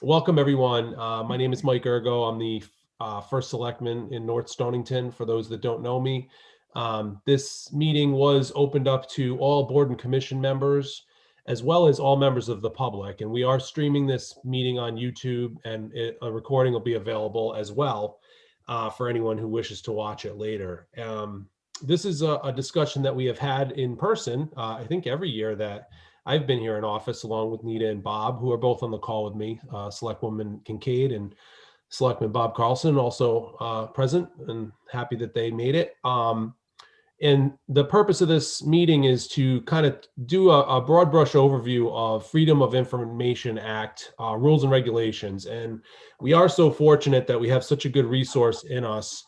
Welcome, everyone. My name is Mike Ergo. I'm the first selectman in North Stonington, for those that don't know me. This meeting was opened up to all board and commission members, as well as all members of the public. And we are streaming this meeting on YouTube, and a recording will be available as well for anyone who wishes to watch it later. This is a discussion that we have had in person, I think every year that I've been here in office, along with Nita and Bob, who are both on the call with me, Selectwoman Kincaid and Selectman Bob Carlson, also present, and happy that they made it. And the purpose of this meeting is to kind of do a broad brush overview of Freedom of Information Act rules and regulations. And we are so fortunate that we have such a good resource in us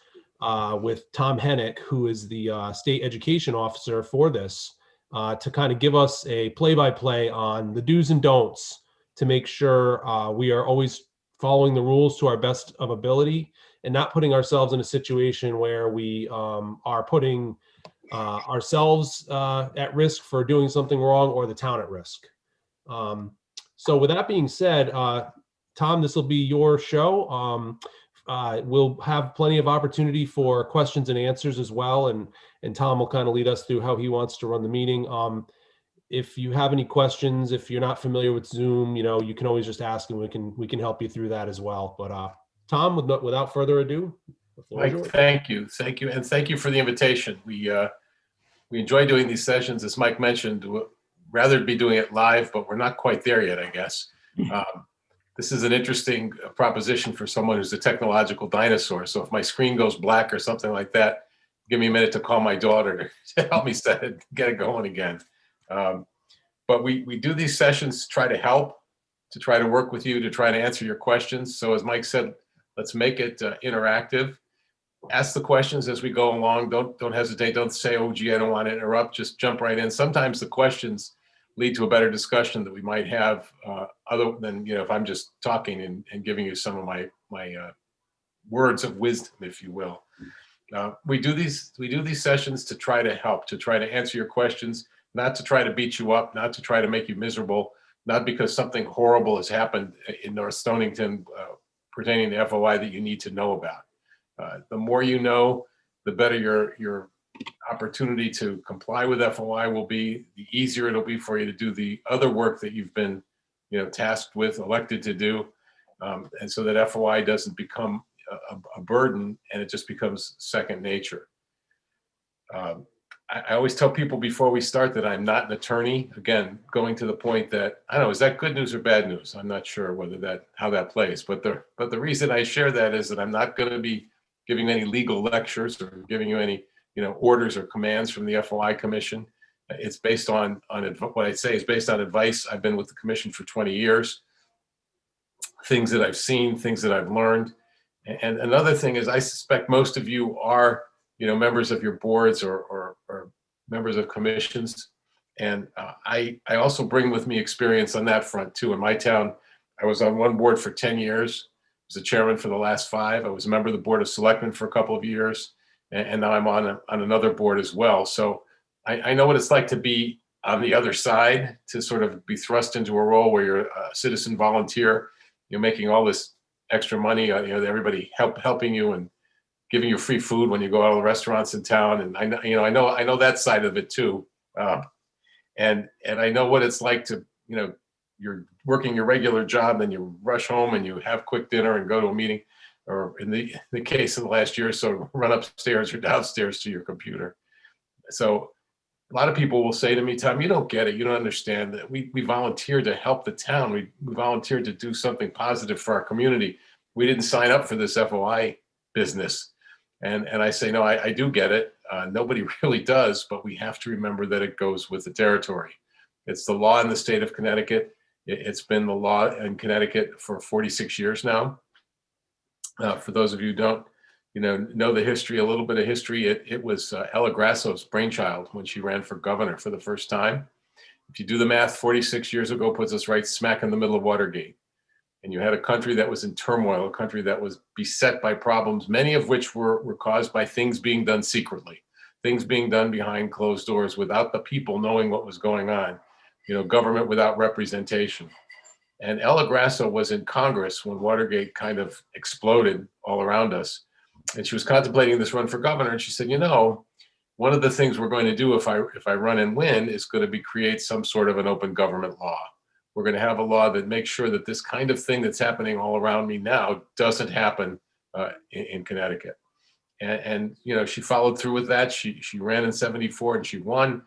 with Tom Hennick, who is the state education officer for this, to kind of give us a play-by-play on the do's and don'ts to make sure we are always following the rules to our best of ability and not putting ourselves in a situation where we are putting ourselves at risk for doing something wrong, or the town at risk. So with that being said, Tom, this will be your show. We'll have plenty of opportunity for questions and answers as well. And Tom will kind of lead us through how he wants to run the meeting. If you have any questions, if you're not familiar with Zoom, you can always just ask, and we can help you through that as well. But Tom, without further ado, the floor is Mike, yours. thank you, and thank you for the invitation. We enjoy doing these sessions, as Mike mentioned. We'd rather be doing it live, but we're not quite there yet, I guess. This is an interesting proposition for someone who's a technological dinosaur. So if my screen goes black or something like that, give me a minute to call my daughter to help me get it going again. But we do these sessions to try to help, to try to work with you, to try to answer your questions. So as Mike said, let's make it interactive. Ask the questions as we go along. Don't hesitate. Don't say, oh, gee, I don't want to interrupt. Just jump right in. Sometimes the questions lead to a better discussion that we might have other than, if I'm just talking and giving you some of my words of wisdom, if you will. We do these sessions to try to help, to try to answer your questions, not to try to beat you up, not to try to make you miserable, not because something horrible has happened in North Stonington pertaining to FOI that you need to know about. The more you know, the better your opportunity to comply with FOI will be, the easier it'll be for you to do the other work that you've been tasked with, elected to do, and so that FOI doesn't become a burden and it just becomes second nature. I always tell people before we start that I'm not an attorney. Again, going to the point that, I don't know, is that good news or bad news? I'm not sure how that plays, but the reason I share that is that I'm not going to be giving any legal lectures or giving you any orders or commands from the FOI Commission. It's based on what I say is based on advice. I've been with the Commission for 20 years. Things that I've seen, things that I've learned. And another thing is, I suspect most of you are, members of your boards or members of commissions. And I also bring with me experience on that front too. In my town, I was on one board for 10 years. I was the chairman for the last 5. I was a member of the Board of Selectmen for a couple of years. And now I'm on another board as well. So I know what it's like to be on the other side, to sort of be thrust into a role where you're a citizen volunteer, you're making all this extra money, everybody helping you and giving you free food when you go out to the restaurants in town. And I know that side of it too. And I know what it's like to, you're working your regular job, then you rush home and you have quick dinner and go to a meeting, or in the case of the last year or so, run upstairs or downstairs to your computer. So a lot of people will say to me, Tom, you don't get it. You don't understand that we volunteered to help the town. We volunteered to do something positive for our community. We didn't sign up for this FOI business. And I say, no, I do get it. Nobody really does, but we have to remember that it goes with the territory. It's the law in the state of Connecticut. It's been the law in Connecticut for 46 years now. For those of you who don't, know the history, a little bit of history. It was Ella Grasso's brainchild when she ran for governor for the first time. If you do the math, 46 years ago puts us right smack in the middle of Watergate. And you had a country that was in turmoil, a country that was beset by problems, many of which were caused by things being done secretly, things being done behind closed doors without the people knowing what was going on, government without representation. And Ella Grasso was in Congress when Watergate kind of exploded all around us. And she was contemplating this run for governor. And she said, you know, one of the things we're going to do if I run and win is going to be create some sort of an open government law. We're going to have a law that makes sure that this kind of thing that's happening all around me now doesn't happen in Connecticut. And you know, she followed through with that. She ran in 74 and she won.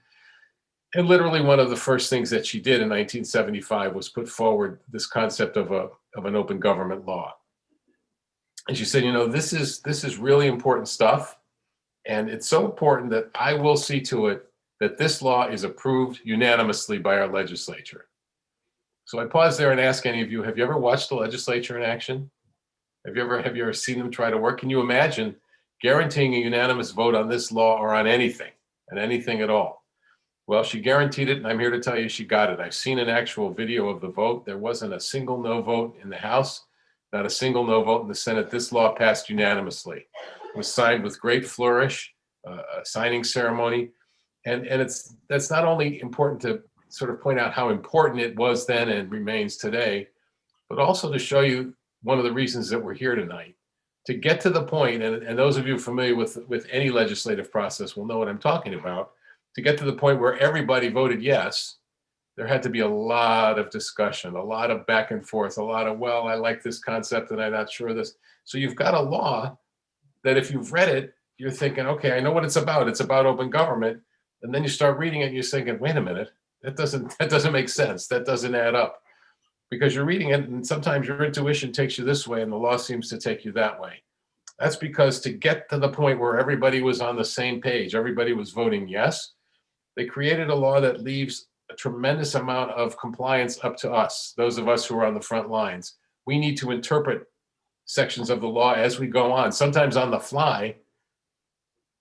And literally one of the first things that she did in 1975 was put forward this concept of an open government law. And she said, you know, this is really important stuff. And it's so important that I will see to it that this law is approved unanimously by our legislature. So I pause there and ask any of you, have you ever watched the legislature in action? Have you ever seen them try to work? Can you imagine guaranteeing a unanimous vote on this law or on anything, and anything at all? Well, she guaranteed it, and I'm here to tell you she got it. I've seen an actual video of the vote. There wasn't a single no vote in the House, not a single no vote in the Senate. This law passed unanimously. It was signed with great flourish, a signing ceremony. And that's not only important to sort of point out how important it was then and remains today, but also to show you one of the reasons that we're here tonight. To get to the point, and those of you familiar with any legislative process will know what I'm talking about, to get to the point where everybody voted yes, there had to be a lot of discussion, a lot of back and forth, a lot of, well, I like this concept and I'm not sure of this. So you've got a law that if you've read it, you're thinking, okay, I know what it's about. It's about open government. And then you start reading it and you're thinking, wait a minute, that doesn't make sense. That doesn't add up. Because you're reading it and sometimes your intuition takes you this way and the law seems to take you that way. That's because to get to the point where everybody was on the same page, everybody was voting yes, they created a law that leaves a tremendous amount of compliance up to us, those of us who are on the front lines. We need to interpret sections of the law as we go on, sometimes on the fly,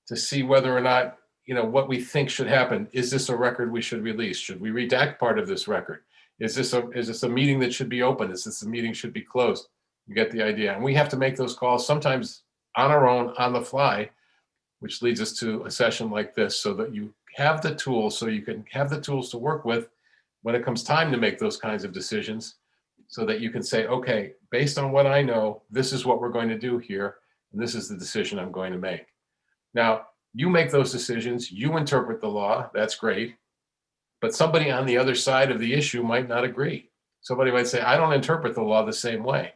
to see whether or not, you know, what we think should happen. Is this a record we should release? Should we redact part of this record? Is this a meeting that should be open? Is this a meeting should be closed? You get the idea. And we have to make those calls sometimes on our own, on the fly, which leads us to a session like this, so that you have the tools, so you can have the tools to work with when it comes time to make those kinds of decisions, so that you can say, okay, based on what I know, this is what we're going to do here, and this is the decision I'm going to make. Now, you make those decisions, you interpret the law, that's great, but somebody on the other side of the issue might not agree. Somebody might say, I don't interpret the law the same way.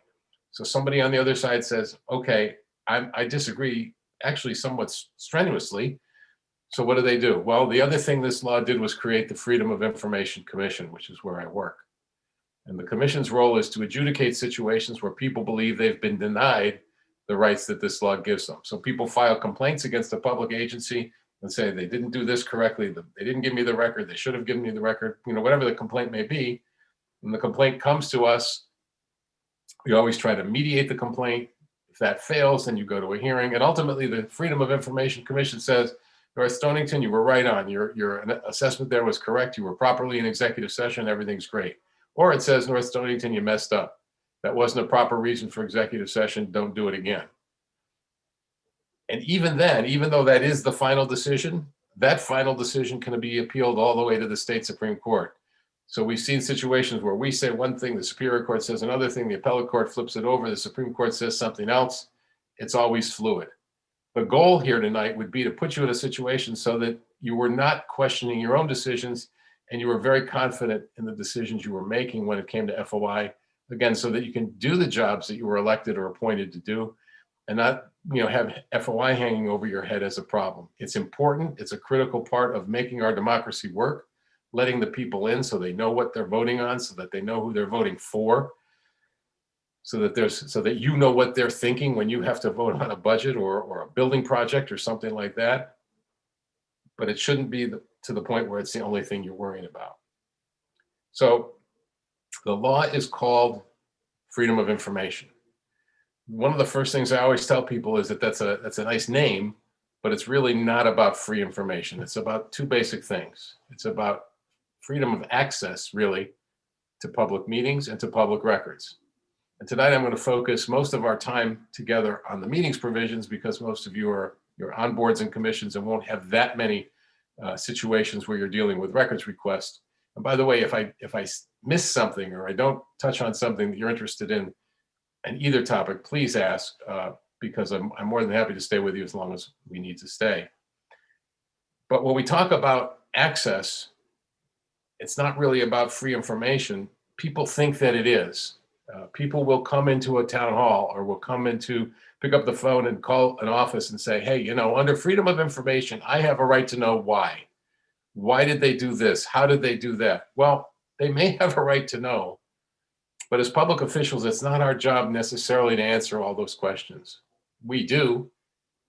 So somebody on the other side says, okay, I disagree, actually somewhat strenuously. So what do? Well, the other thing this law did was create the Freedom of Information Commission, which is where I work. And the commission's role is to adjudicate situations where people believe they've been denied the rights that this law gives them. So people file complaints against a public agency and say they didn't do this correctly, they didn't give me the record, they should have given me the record, you know, whatever the complaint may be. When the complaint comes to us, we always try to mediate the complaint. If that fails, then you go to a hearing. And ultimately, the Freedom of Information Commission says, North Stonington, you were right on. Your assessment there was correct. You were properly in executive session. Everything's great. Or it says, North Stonington, you messed up. That wasn't a proper reason for executive session. Don't do it again. And even then, even though that is the final decision, that final decision can be appealed all the way to the state Supreme Court. So we've seen situations where we say one thing, the Superior Court says another thing, the Appellate Court flips it over, the Supreme Court says something else. It's always fluid. The goal here tonight would be to put you in a situation so that you were not questioning your own decisions and you were very confident in the decisions you were making when it came to FOI, again, so that you can do the jobs that you were elected or appointed to do and not, you know, have FOI hanging over your head as a problem. It's important. It's a critical part of making our democracy work, letting the people in so they know what they're voting on, so that they know who they're voting for, so that you know what they're thinking when you have to vote on a budget or a building project or something like that. But it shouldn't be to the point where it's the only thing you're worrying about. So the law is called Freedom of Information. One of the first things I always tell people is that that's a nice name, but it's really not about free information. It's about two basic things. It's about freedom of access, really, to public meetings and to public records. And tonight I'm going to focus most of our time together on the meetings provisions because most of you're on boards and commissions and won't have that many situations where you're dealing with records requests. And by the way, if I miss something or I don't touch on something that you're interested in either topic, please ask, because I'm more than happy to stay with you as long as we need to stay. But when we talk about access, it's not really about free information. People think that it is. People will come into a town hall or will come into pick up the phone and call an office and say, hey, under freedom of information, I have a right to know why. Why did they do this? How did they do that? Well, they may have a right to know, but as public officials, it's not our job necessarily to answer all those questions. We do,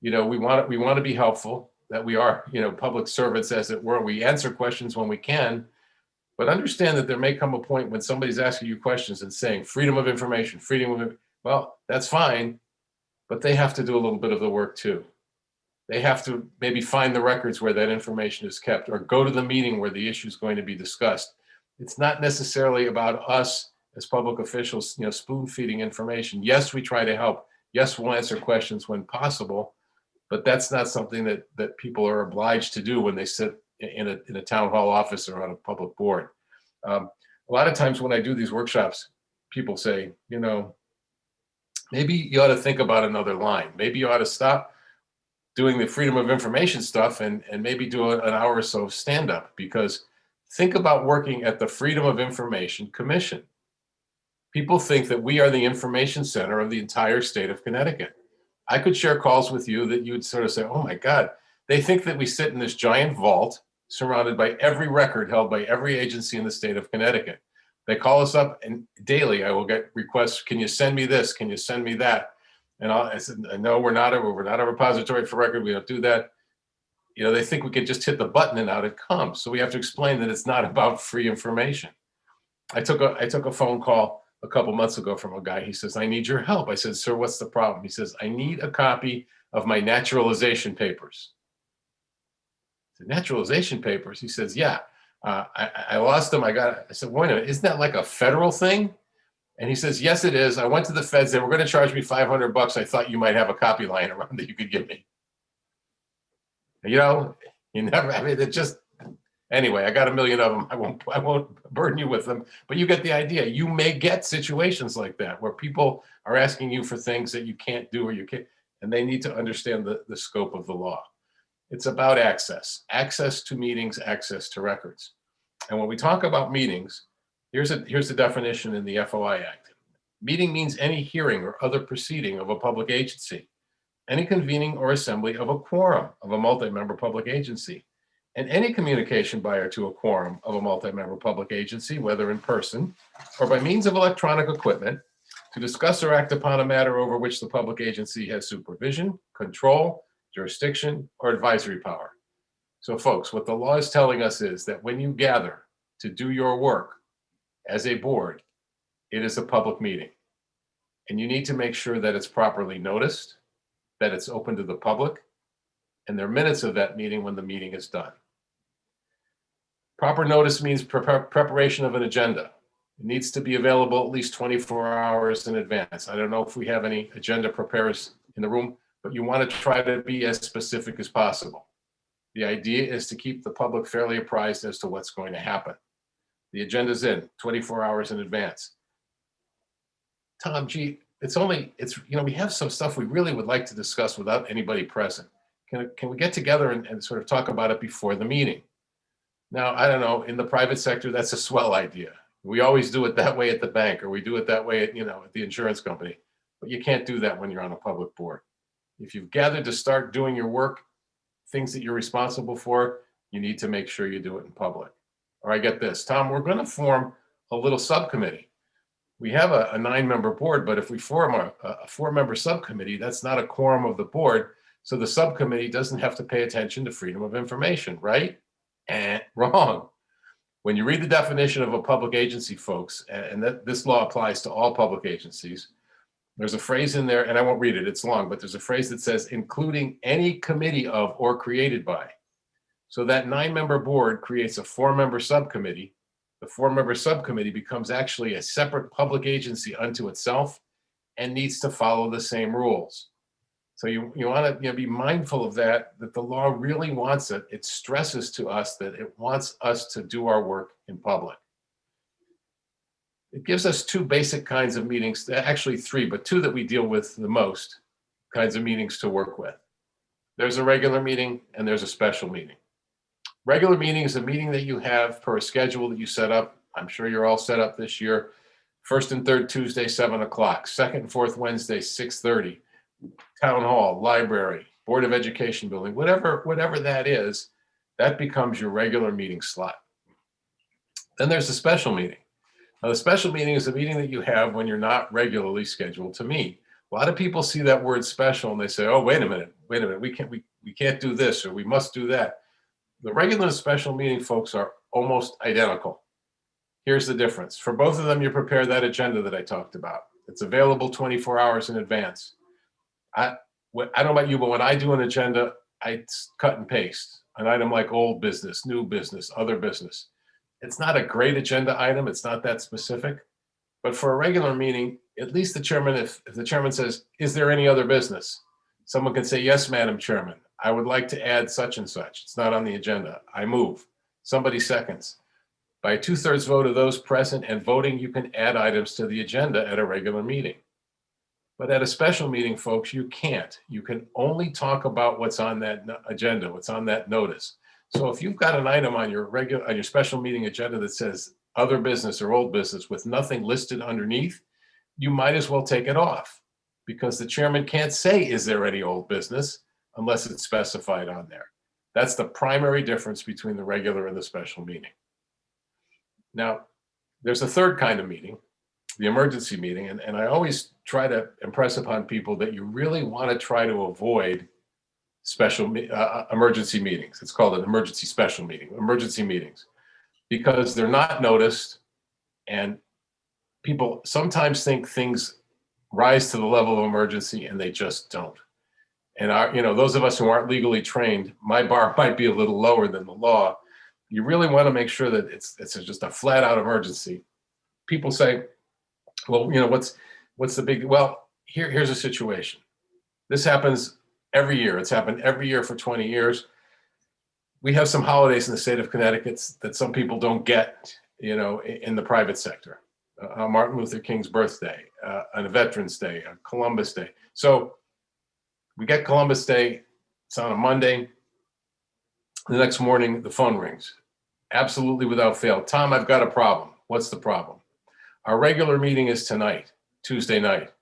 we want to be helpful, that we are, public servants, as it were. We answer questions when we can, but understand that there may come a point when somebody's asking you questions and saying freedom of information, well, that's fine, but they have to do a little bit of the work too. They have to maybe find the records where that information is kept or go to the meeting where the issue is going to be discussed. It's not necessarily about us as public officials, spoon feeding information. Yes, we try to help. Yes, we'll answer questions when possible, but that's not something that people are obliged to do when they sit in a town hall office or on a public board. A lot of times when I do these workshops, people say, maybe you ought to think about another line. Maybe you ought to stop doing the freedom of information stuff and maybe do an hour or so of stand-up, because think about working at the Freedom of Information Commission. People think that we are the information center of the entire state of Connecticut. I could share calls with you that you'd sort of say, oh my God, they think that we sit in this giant vault surrounded by every record held by every agency in the state of Connecticut. They call us up and daily I will get requests, can you send me this? Can you send me that? And I said, no, we're not a repository for record. We don't do that. They think we can just hit the button and out it comes. So we have to explain that it's not about free information. I took a phone call a couple months ago from a guy. He says, I need your help. I said, sir, what's the problem? He says, I need a copy of my naturalization papers. I said, naturalization papers? He says, yeah, I lost them. I said, wait a minute, isn't that like a federal thing? And he says, yes, it is. I went to the feds. They were going to charge me $500. I thought you might have a copy lying around that you could give me. You never, it just, anyway, I got a million of them. I won't burden you with them, but you get the idea. You may get situations like that where people are asking you for things that you can't do or you can't, and they need to understand the scope of the law. It's about access to meetings, access to records. And when we talk about meetings, here's the definition in the FOI Act. Meeting means any hearing or other proceeding of a public agency, any convening or assembly of a quorum of a multi-member public agency, and any communication by or to a quorum of a multi-member public agency, whether in person or by means of electronic equipment, to discuss or act upon a matter over which the public agency has supervision, control, jurisdiction, or advisory power. So folks, what the law is telling us is that when you gather to do your work as a board, it is a public meeting. And you need to make sure that it's properly noticed, that it's open to the public, and there are minutes of that meeting when the meeting is done. Proper notice means preparation of an agenda. It needs to be available at least 24 hours in advance. I don't know if we have any agenda preparers in the room, but you want to try to be as specific as possible. The idea is to keep the public fairly apprised as to what's going to happen. The agenda's in 24 hours in advance. Tom, gee, we have some stuff we really would like to discuss without anybody present. Can we get together and sort of talk about it before the meeting? Now, I don't know, in the private sector, that's a swell idea. We always do it that way at the bank, or we do it that way at the insurance company, but you can't do that when you're on a public board. If you've gathered to start doing your work, things that you're responsible for, you need to make sure you do it in public. Or I get this, Tom, we're going to form a little subcommittee. We have a 9-member board, but if we form a 4-member subcommittee, that's not a quorum of the board. So the subcommittee doesn't have to pay attention to freedom of information, right? And wrong. When you read the definition of a public agency, folks, and this law applies to all public agencies, there's a phrase in there, and I won't read it, it's long, but there's a phrase that says, including any committee of or created by. So that 9-member board creates a 4-member subcommittee. The 4-member subcommittee becomes actually a separate public agency unto itself and needs to follow the same rules. So you want to be mindful of that the law really wants it. It stresses to us that it wants us to do our work in public. It gives us two basic kinds of meetings, actually three, but two that we deal with the most kinds of meetings to work with. There's a regular meeting and there's a special meeting. Regular meeting is a meeting that you have per a schedule that you set up. I'm sure you're all set up this year. First and third Tuesday, 7 o'clock. Second and fourth Wednesday, 6:30. Town hall, library, Board of Education building, whatever that is, that becomes your regular meeting slot. Then there's a special meeting. Now, the special meeting is a meeting that you have when you're not regularly scheduled to meet. A lot of people see that word special and they say, oh, wait a minute, we can't do this or we must do that. The regular and special meeting, folks, are almost identical. Here's the difference. For both of them, you prepare that agenda that I talked about. It's available 24 hours in advance. I don't know about you, but when I do an agenda, I cut and paste an item like old business, new business, other business. It's not a great agenda item. It's not that specific. But for a regular meeting, at least the chairman, if the chairman says, is there any other business? Someone can say, yes, Madam Chairman, I would like to add such and such. It's not on the agenda. I move. Somebody seconds. By a 2/3 vote of those present and voting, you can add items to the agenda at a regular meeting. But at a special meeting, folks, you can't. You can only talk about what's on that agenda, what's on that notice. So if you've got an item on your special meeting agenda that says other business or old business with nothing listed underneath, you might as well take it off because the chairman can't say, is there any old business unless it's specified on there. That's the primary difference between the regular and the special meeting. Now, there's a third kind of meeting, the emergency meeting, and I always try to impress upon people that you really want to try to avoid emergency meetings. It's called an emergency special meeting, emergency meetings, because they're not noticed and people sometimes think things rise to the level of emergency and they just don't. And those of us who aren't legally trained, my bar might be a little lower than the law. You really want to make sure that it's just a flat out emergency. People say, well, what's the big, well, here's a situation. This happens every year. It's happened every year for 20 years. We have some holidays in the state of Connecticut that some people don't get, in the private sector. Martin Luther King's birthday, and a Veterans Day, a Columbus Day. So we get Columbus Day, it's on a Monday. The next morning, the phone rings. Absolutely without fail. Tom, I've got a problem. What's the problem? Our regular meeting is tonight, Tuesday night.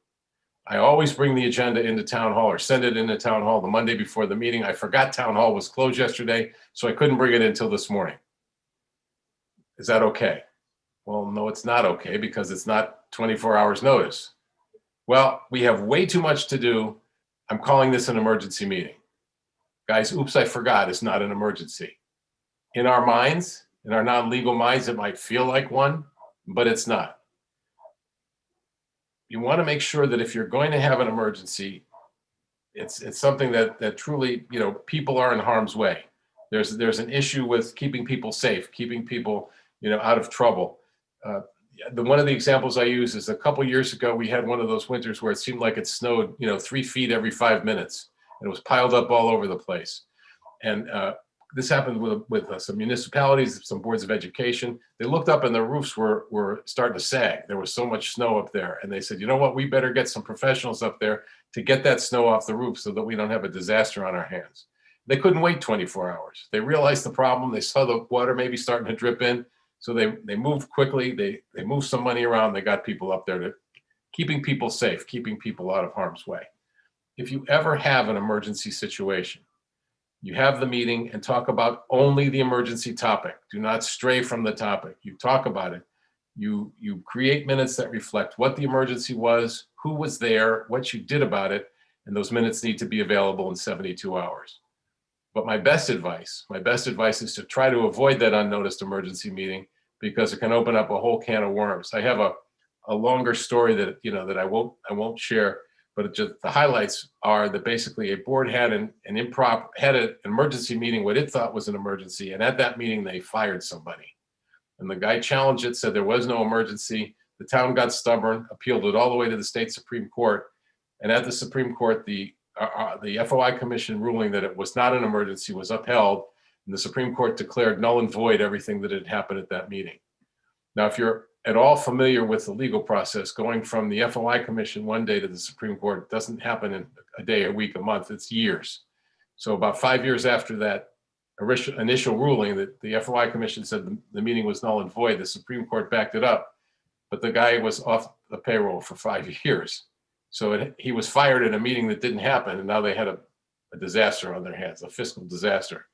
I always bring the agenda into town hall or send it into town hall the Monday before the meeting. I forgot town hall was closed yesterday, so I couldn't bring it in until this morning. Is that okay? Well, no, it's not okay because it's not 24 hours notice. Well, we have way too much to do. I'm calling this an emergency meeting. Guys, oops, I forgot, it's not an emergency. In our minds, in our non-legal minds, it might feel like one, but it's not. You want to make sure that if you're going to have an emergency, it's something that truly, people are in harm's way. There's an issue with keeping people safe, keeping people, out of trouble. One of the examples I use is a couple years ago, we had one of those winters where it seemed like it snowed, 3 feet every 5 minutes. And it was piled up all over the place. And this happened with some municipalities, some boards of education. They looked up and the roofs were starting to sag. There was so much snow up there. And they said, you know what, we better get some professionals up there to get that snow off the roof so that we don't have a disaster on our hands. They couldn't wait 24 hours. They realized the problem. They saw the water maybe starting to drip in. So they moved quickly. They moved some money around. They got people up there to keeping people safe, keeping people out of harm's way. If you ever have an emergency situation, you have the meeting and talk about only the emergency topic. Do not stray from the topic. You talk about it. You create minutes that reflect what the emergency was, who was there, what you did about it, and those minutes need to be available in 72 hours. But my best advice is to try to avoid that unnoticed emergency meeting because it can open up a whole can of worms. I have a longer story that I won't share. But the highlights are that basically a board had an emergency meeting, what it thought was an emergency. And at that meeting, they fired somebody. And the guy challenged it, said there was no emergency. The town got stubborn, appealed it all the way to the state Supreme Court. And at the Supreme Court, the FOI commission ruling that it was not an emergency was upheld. And the Supreme Court declared null and void everything that had happened at that meeting. Now, if you're at all familiar with the legal process, going from the FOI commission one day to the Supreme Court doesn't happen in a day, a week, a month, it's years. So about 5 years after that initial ruling that the FOI commission said the meeting was null and void, the Supreme Court backed it up, but the guy was off the payroll for 5 years. So he was fired in a meeting that didn't happen, and now they had a disaster on their hands, a fiscal disaster.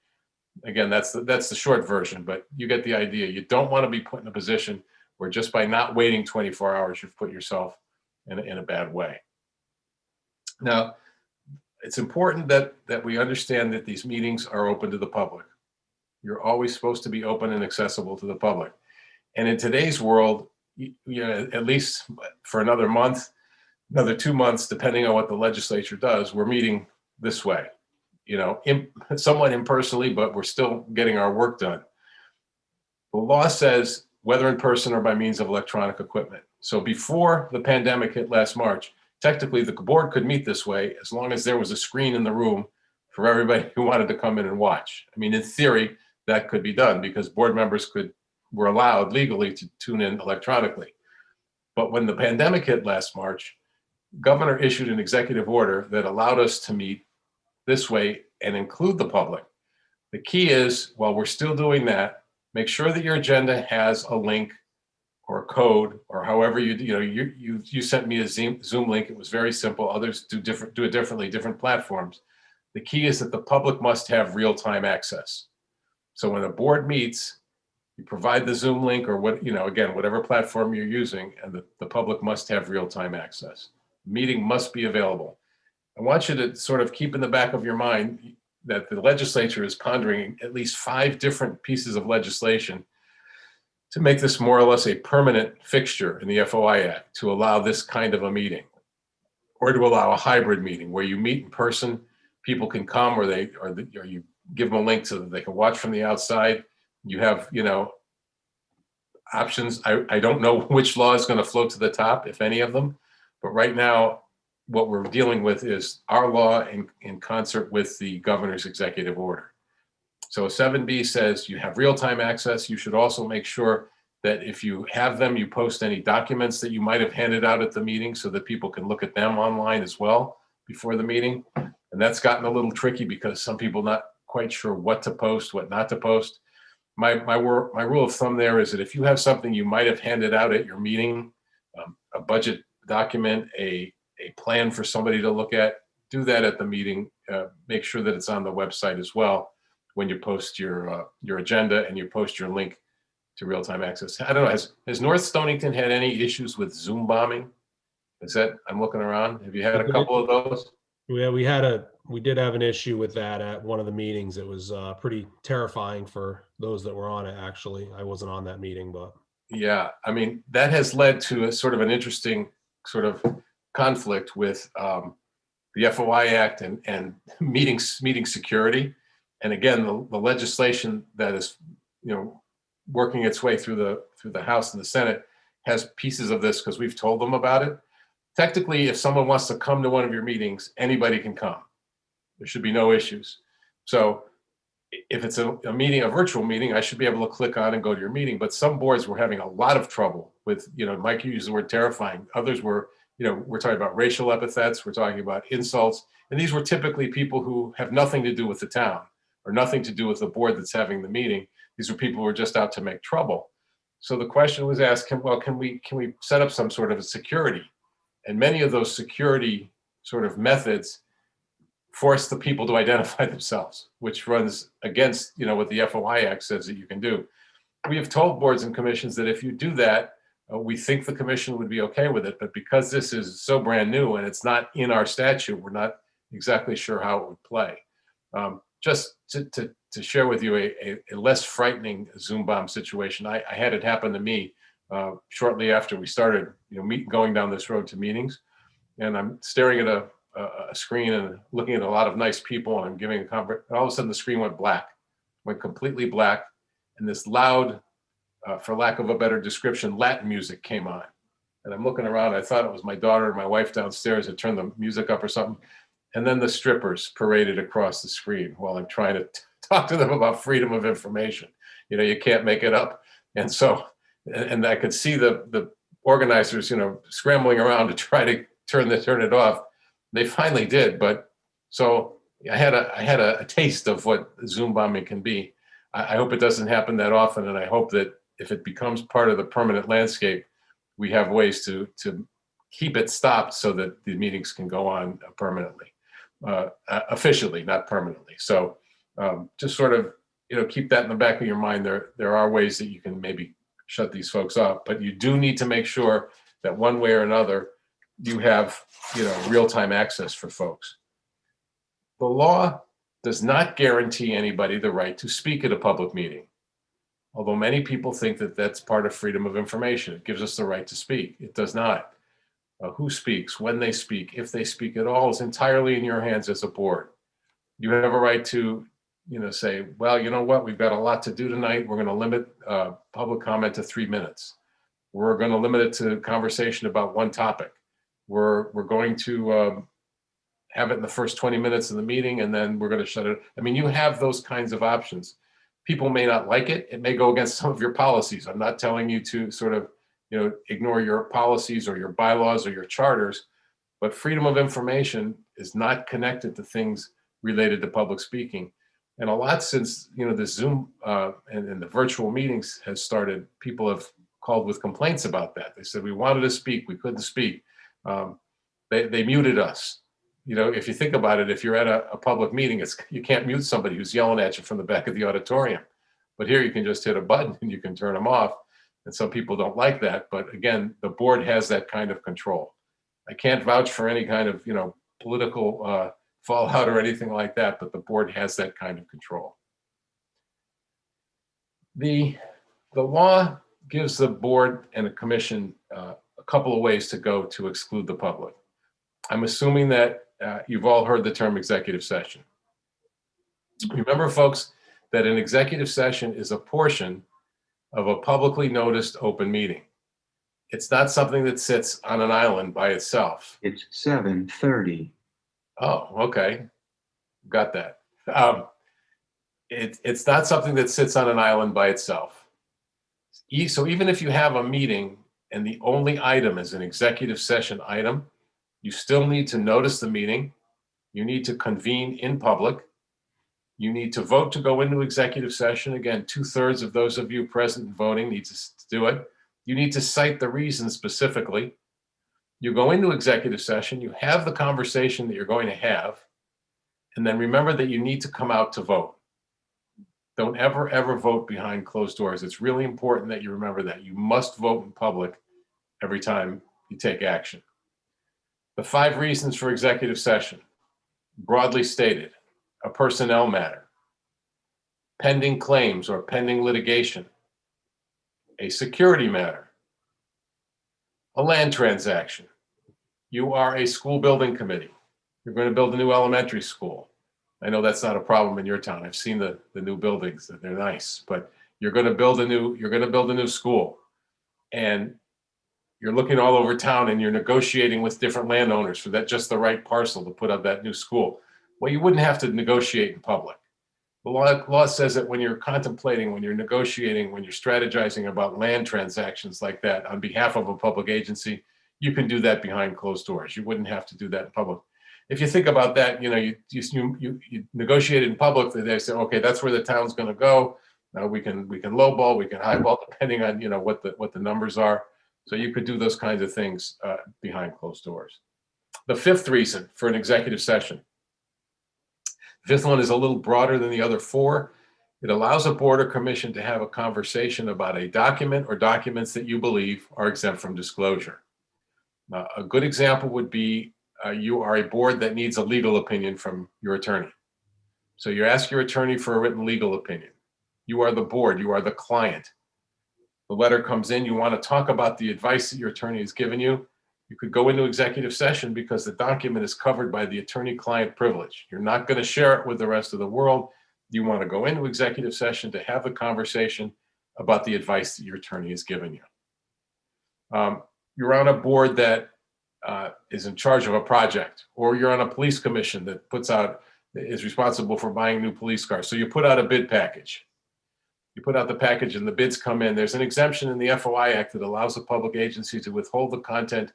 Again, that's the short version, but you get the idea. You don't want to be put in a position where just by not waiting 24 hours, you've put yourself in a bad way. Now, it's important that we understand that these meetings are open to the public. You're always supposed to be open and accessible to the public. And in today's world, you know, at least for another month, another 2 months, depending on what the legislature does, we're meeting this way, you know, somewhat impersonally, but we're still getting our work done. The law says whether in person or by means of electronic equipment. So before the pandemic hit last March, technically the board could meet this way as long as there was a screen in the room for everybody who wanted to come in and watch. I mean, in theory, that could be done because board members were allowed legally to tune in electronically. But when the pandemic hit last March, governor issued an executive order that allowed us to meet this way and include the public. The key is, while we're still doing that, make sure that your agenda has a link or a code or however you sent me a Zoom link. It was very simple. Others do it differently, different platforms. The key is that the public must have real-time access. So when a board meets, you provide the Zoom link or again, whatever platform you're using, and the public must have real-time access. The meeting must be available. I want you to sort of keep in the back of your mind that the legislature is pondering at least 5 different pieces of legislation to make this more or less a permanent fixture in the FOI Act, to allow this kind of a meeting, or to allow a hybrid meeting where you meet in person, people can come, or you give them a link so that they can watch from the outside. You have, options. I don't know which law is going to float to the top, if any of them, but right now, what we're dealing with is our law in concert with the governor's executive order. So 7B says you have real-time access. You should also make sure that if you have them, you post any documents that you might have handed out at the meeting so that people can look at them online as well before the meeting. And that's gotten a little tricky because some people not quite sure what to post, what not to post. My rule of thumb there is that if you have something you might have handed out at your meeting, a budget document, a plan for somebody to look at, do that at the meeting. Make sure that it's on the website as well when you post your agenda and you post your link to real-time access. I don't know, has North Stonington had any issues with Zoom bombing? I'm looking around. Have you had a couple of those? Yeah, we did have an issue with that at one of the meetings. It was pretty terrifying for those that were on it, actually. I wasn't on that meeting, but. Yeah, I mean, that has led to a sort of an interesting sort of conflict with the FOI Act and meeting security. And again, the legislation that is, working its way through the House and the Senate has pieces of this because we've told them about it. Technically, if someone wants to come to one of your meetings, anybody can come. There should be no issues. So if it's a virtual meeting, I should be able to click on and go to your meeting. But some boards were having a lot of trouble with, Mike used the word terrifying. Others were, we're talking about racial epithets, we're talking about insults. And these were typically people who have nothing to do with the town or nothing to do with the board that's having the meeting. These were people who were just out to make trouble. So the question was asked, can we set up some sort of a security? And many of those security sort of methods force the people to identify themselves, which runs against, what the FOI Act says that you can do. We have told boards and commissions that if you do that, we think the commission would be okay with it. But because this is so brand new and it's not in our statute, we're not exactly sure how it would play. Just to share with you a less frightening Zoom bomb situation, I had it happen to me shortly after we started, going down this road to meetings, and I'm staring at a screen and looking at a lot of nice people, and I'm giving a conference, and all of a sudden the screen went completely black, and this loud, for lack of a better description, Latin music came on. And I'm looking around, I thought it was my daughter and my wife downstairs had turned the music up or something. And then the strippers paraded across the screen while I'm trying to talk to them about freedom of information. You can't make it up. And so And I could see the organizers, scrambling around to try to turn it off. They finally did, but so I had a taste of what Zoom bombing can be. I hope it doesn't happen that often, and I hope that if it becomes part of the permanent landscape, we have ways to keep it stopped so that the meetings can go on permanently, officially, not permanently. So just sort of, keep that in the back of your mind. There are ways that you can maybe shut these folks up, but you do need to make sure that one way or another, you have, real-time access for folks. The law does not guarantee anybody the right to speak at a public meeting. Although many people think that that's part of freedom of information. It gives us the right to speak. It does not. Who speaks, when they speak, if they speak at all, is entirely in your hands as a board. You have a right to, say, well, you know what, we've got a lot to do tonight. We're going to limit public comment to 3 minutes. We're going to limit it to conversation about one topic. We're going to have it in the first 20 minutes of the meeting, and then we're going to shut it. I mean, you have those kinds of options. People may not like it. It may go against some of your policies. I'm not telling you to sort of, ignore your policies or your bylaws or your charters, but freedom of information is not connected to things related to public speaking. And a lot since, the Zoom and the virtual meetings has started, people have called with complaints about that. They said, we wanted to speak, we couldn't speak. They muted us. If you think about it, if you're at a public meeting, you can't mute somebody who's yelling at you from the back of the auditorium. But here you can just hit a button and you can turn them off. And some people don't like that. But again, the board has that kind of control. I can't vouch for any kind of, political fallout or anything like that, but the board has that kind of control. The law gives the board and a commission a couple of ways to go to exclude the public. I'm assuming that you've all heard the term executive session. Remember, folks, that an executive session is a portion of a publicly noticed open meeting. It's not something that sits on an island by itself. It's 7:30. Oh, okay. Got that. It's not something that sits on an island by itself. So even if you have a meeting and the only item is an executive session item, you still need to notice the meeting. You need to convene in public. You need to vote to go into executive session. Again, 2/3 of those of you present and voting need to do it. You need to cite the reason specifically. You go into executive session, you have the conversation that you're going to have, and then remember that you need to come out to vote. Don't ever vote behind closed doors. It's really important that you remember that. You must vote in public every time you take action. The 5 reasons for executive session, broadly stated: a personnel matter, pending claims or pending litigation, a security matter, a land transaction. You are a school building committee. You're going to build a new elementary school. I know that's not a problem in your town. I've seen the new buildings. They're nice, but you're going to build a new school, and you're looking all over town and you're negotiating with different landowners for that just the right parcel to put up that new school. Well, you wouldn't have to negotiate in public. The law says that when you're contemplating, when you're negotiating, when you're strategizing about land transactions like that on behalf of a public agency, you can do that behind closed doors. You wouldn't have to do that in public. If you think about that, you negotiate in public. They say, okay, that's where the town's going to go. We can lowball, we can highball, depending on what the numbers are. So you could do those kinds of things behind closed doors. The 5th reason for an executive session. The 5th one is a little broader than the other 4. It allows a board or commission to have a conversation about a document or documents that you believe are exempt from disclosure. A good example would be you are a board that needs a legal opinion from your attorney. So you ask your attorney for a written legal opinion. You are the board, you are the client. The letter comes in, you want to talk about the advice that your attorney has given you. You could go into executive session because the document is covered by the attorney-client privilege. You're not going to share it with the rest of the world. You want to go into executive session to have a conversation about the advice that your attorney has given you. You're on a board that is in charge of a project, or you're on a police commission that is responsible for buying new police cars. So you put out a bid package. You put out the package and the bids come in. There's an exemption in the FOI Act that allows a public agency to withhold the content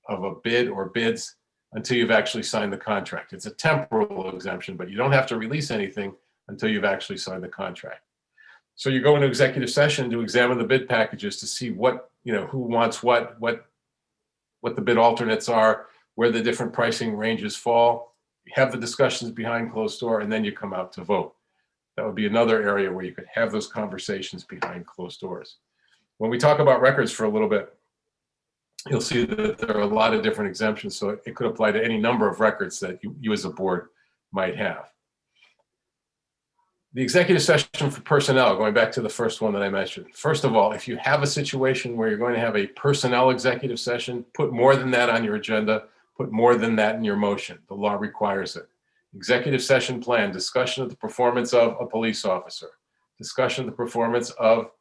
of a bid or bids until you've actually signed the contract. It's a temporal exemption, but you don't have to release anything until you've actually signed the contract. So you go into executive session to examine the bid packages to see what, who wants what the bid alternates are, where the different pricing ranges fall. You have the discussions behind closed door, and then you come out to vote. That would be another area where you could have those conversations behind closed doors. When we talk about records for a little bit, you'll see that there are a lot of different exemptions, so it could apply to any number of records that you as a board might have. The executive session for personnel, going back to the first one that I mentioned. First of all, if you have a situation where you're going to have a personnel executive session, put more than that on your agenda, put more than that in your motion. The law requires it. Executive session plan, discussion of the performance of a police officer, discussion of the performance of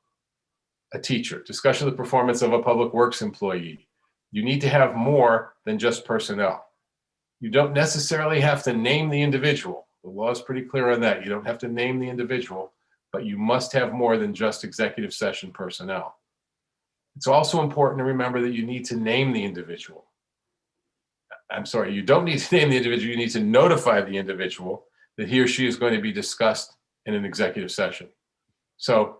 a teacher, discussion of the performance of a public works employee. You need to have more than just personnel. You don't necessarily have to name the individual. The law is pretty clear on that. You don't have to name the individual, but you must have more than just executive session personnel. It's also important to remember that you need to name the individual. I'm sorry, you don't need to name the individual. You need to notify the individual that he or she is going to be discussed in an executive session. So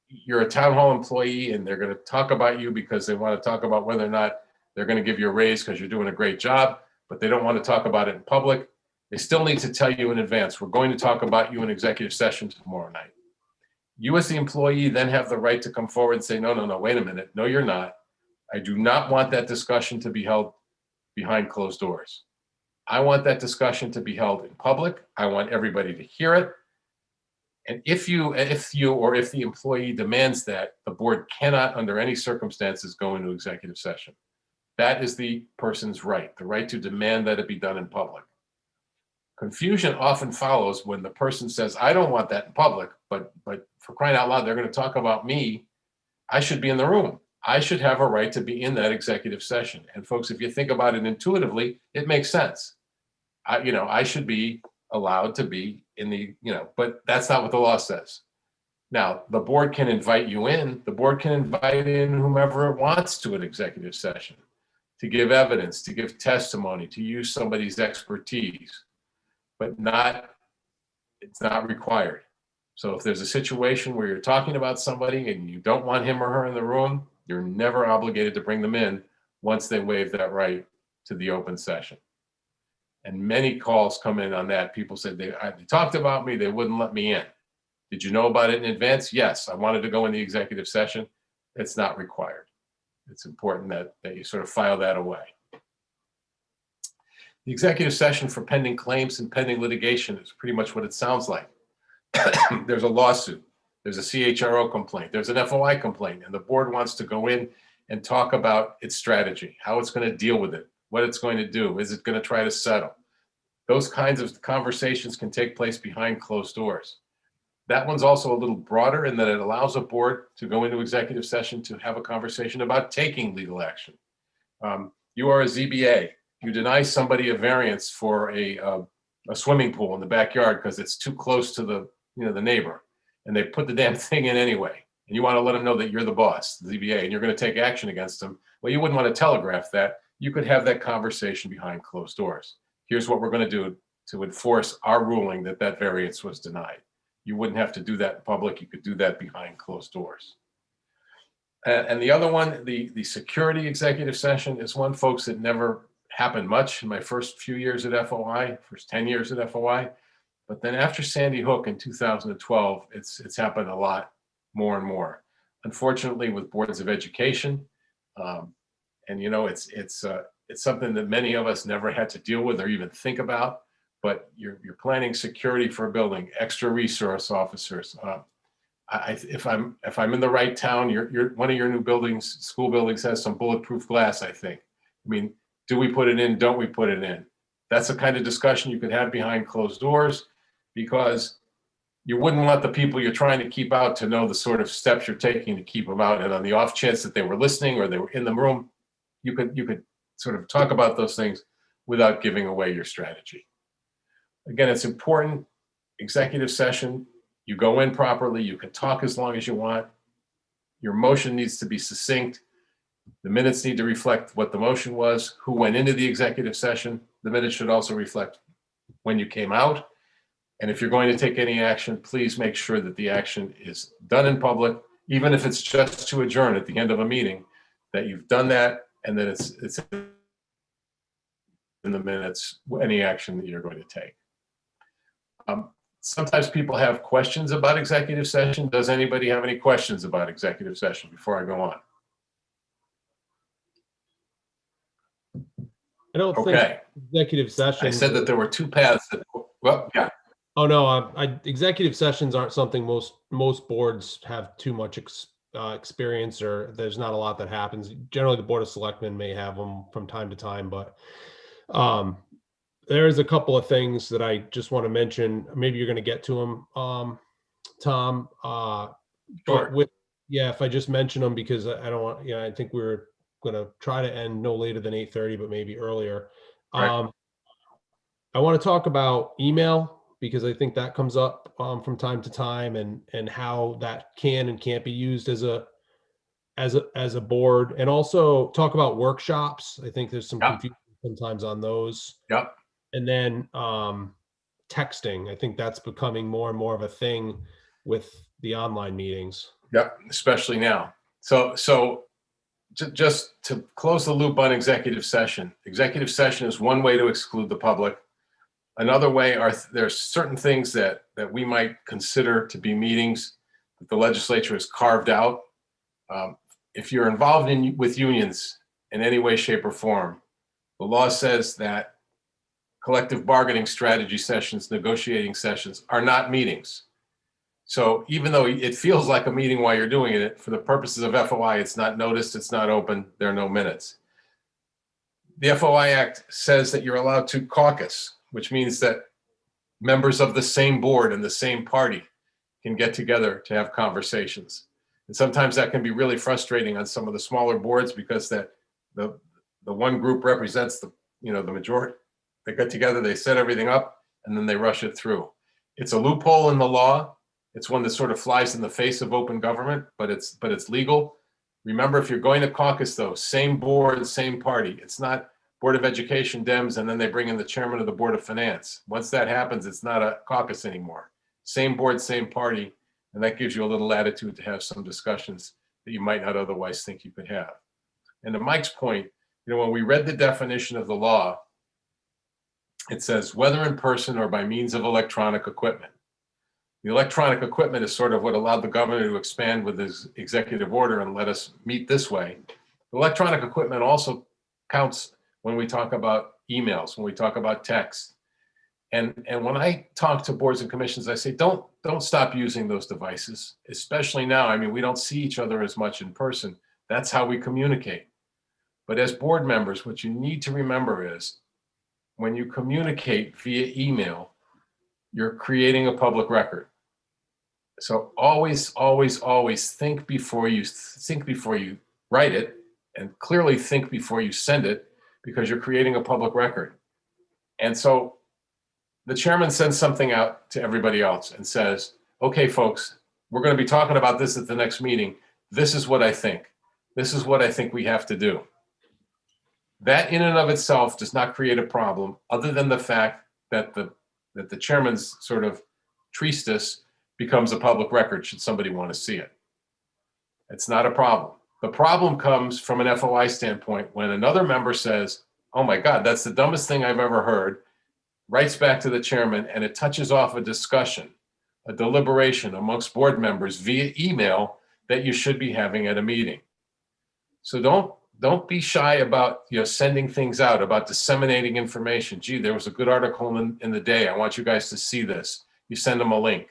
you're a town hall employee and they're going to talk about you because they want to talk about whether or not they're going to give you a raise because you're doing a great job, but they don't want to talk about it in public. They still need to tell you in advance, we're going to talk about you in executive session tomorrow night. You as the employee then have the right to come forward and say, no, wait a minute. No, you're not. I do not want that discussion to be held behind closed doors. I want that discussion to be held in public. I want everybody to hear it. And if the employee demands that, the board cannot under any circumstances go into executive session. That is the person's right, the right to demand that it be done in public. Confusion often follows when the person says, I don't want that in public, but for crying out loud, they're going to talk about me. I should be in the room. I should have a right to be in that executive session. And folks, if you think about it intuitively, it makes sense. I should be allowed to be in the, but that's not what the law says. Now, the board can invite you in. The board can invite in whomever it wants to an executive session to give evidence, to give testimony, to use somebody's expertise, but it's not required. So if there's a situation where you're talking about somebody and you don't want him or her in the room, you're never obligated to bring them in once they waive that right to the open session. And many calls come in on that. People said they talked about me, they wouldn't let me in. Did you know about it in advance? Yes, I wanted to go in the executive session. It's not required. It's important that you sort of file that away. The executive session for pending claims and pending litigation is pretty much what it sounds like. There's a lawsuit, there's a CHRO complaint, there's an FOI complaint, and the board wants to go in and talk about its strategy, how it's going to deal with it, what it's going to do, is it going to try to settle? Those kinds of conversations can take place behind closed doors. That one's also a little broader in that it allows a board to go into executive session to have a conversation about taking legal action. You are a ZBA. You deny somebody a variance for a swimming pool in the backyard because it's too close to the neighbor, and they put the damn thing in anyway. And you want to let them know that you're the boss, the ZBA, and you're going to take action against them. Well, you wouldn't want to telegraph that. You could have that conversation behind closed doors. Here's what we're going to do to enforce our ruling that that variance was denied. You wouldn't have to do that in public. You could do that behind closed doors. And the other one, the security executive session, is one, folks, that never happened much in my first few years at FOI, first 10 years at FOI. But then after Sandy Hook in 2012, it's happened a lot more and more. Unfortunately, with boards of education, and it's something that many of us never had to deal with or even think about. But you're planning security for a building, extra resource officers. If I'm in the right town, one of your new buildings, school buildings, has some bulletproof glass, I think. I mean, do we put it in? Don't we put it in? That's the kind of discussion you could have behind closed doors, because you wouldn't want the people you're trying to keep out to know the sort of steps you're taking to keep them out. And on the off chance that they were listening or they were in the room, you could sort of talk about those things without giving away your strategy. Again, it's important. Executive session You go in properly, you can talk as long as you want. Your motion needs to be succinct. The minutes need to reflect what the motion was, who went into the executive session. The minutes should also reflect when you came out. And if you're going to take any action, please make sure that the action is done in public, even if it's just to adjourn at the end of a meeting, that you've done that and that it's in the minutes, any action that you're going to take. Sometimes people have questions about executive session. Does anybody have any questions about executive session before I go on? I don't think Okay, executive session. I said that there were two paths that, well, yeah, Oh, no, executive sessions aren't something most boards have too much experience, or there's not a lot that happens. Generally, the Board of Selectmen may have them from time to time, but there is a couple of things that I just want to mention. Maybe you're going to get to them, Tom. sure. But if I just mention them, because I don't want, I think we're going to try to end no later than 8:30, but maybe earlier. Right. I want to talk about email, because I think that comes up from time to time, and how that can and can't be used as a board, and also talk about workshops. I think there's some Yep. confusion sometimes on those. Yep. And then texting. I think that's becoming more and more of a thing with the online meetings. Yep, especially now. So just to close the loop on executive session is one way to exclude the public. Another way there's certain things that we might consider to be meetings that the legislature has carved out. If you're involved with unions in any way, shape, or form, the law says that collective bargaining strategy sessions, negotiating sessions are not meetings. So even though it feels like a meeting while you're doing it, for the purposes of FOI, it's not noticed, it's not open, there are no minutes. The FOI Act says that you're allowed to caucus, which means that members of the same board and the same party can get together to have conversations. And sometimes that can be really frustrating on some of the smaller boards, because that the one group represents the majority. They get together, they set everything up, and then they rush it through. It's a loophole in the law. It's one that sort of flies in the face of open government, but it's legal. Remember, if you're going to caucus, though, same board, same party. It's not Board of Education Dems, and then they bring in the chairman of the Board of Finance. Once that happens, it's not a caucus anymore. Same board, same party, and that gives you a little latitude to have some discussions that you might not otherwise think you could have. And to Mike's point, when we read the definition of the law, it says whether in person or by means of electronic equipment. The electronic equipment is sort of what allowed the governor to expand with his executive order and let us meet this way. The electronic equipment also counts when we talk about emails, when we talk about text. And when I talk to boards and commissions, I say, don't stop using those devices, especially now. I mean, we don't see each other as much in person. That's how we communicate. But as board members, what you need to remember is when you communicate via email, you're creating a public record. So always, always, always think before you write it, and clearly think before you send it, because you're creating a public record. And so the chairman sends something out to everybody else and says, okay, folks, we're going to be talking about this at the next meeting. This is what I think. This is what I think we have to do. That in and of itself does not create a problem, other than the fact that the chairman's sort of treatise becomes a public record should somebody want to see it. It's not a problem. The problem comes from an FOI standpoint when another member says, oh my God, that's the dumbest thing I've ever heard, writes back to the chairman, and it touches off a discussion, a deliberation amongst board members via email that you should be having at a meeting. So don't be shy about sending things out, about disseminating information. Gee, there was a good article in the day. I want you guys to see this. You send them a link.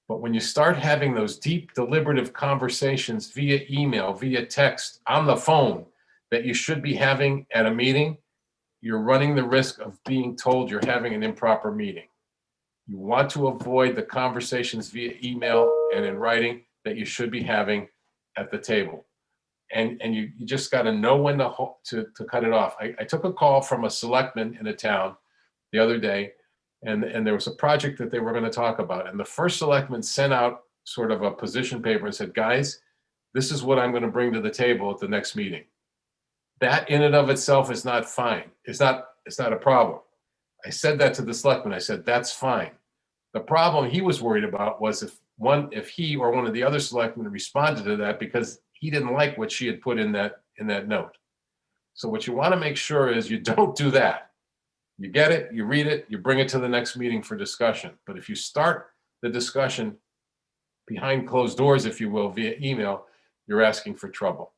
But when you start having those deep deliberative conversations via email, via text, on the phone that you should be having at a meeting, you're running the risk of being told you're having an improper meeting. You want to avoid the conversations via email and in writing that you should be having at the table. And you just got to know when to cut it off. I took a call from a selectman in a town the other day, and there was a project that they were going to talk about. And the first selectman sent out sort of a position paper and said, guys, this is what I'm going to bring to the table at the next meeting. That in and of itself is not fine. It's not a problem. I said that to the selectman. I said, that's fine. The problem he was worried about was if he or one of the other selectmen responded to that because he didn't like what she had put in that note. So what you want to make sure is you don't do that. You get it, you read it, you bring it to the next meeting for discussion. But if you start the discussion behind closed doors, if you will, via email, you're asking for trouble.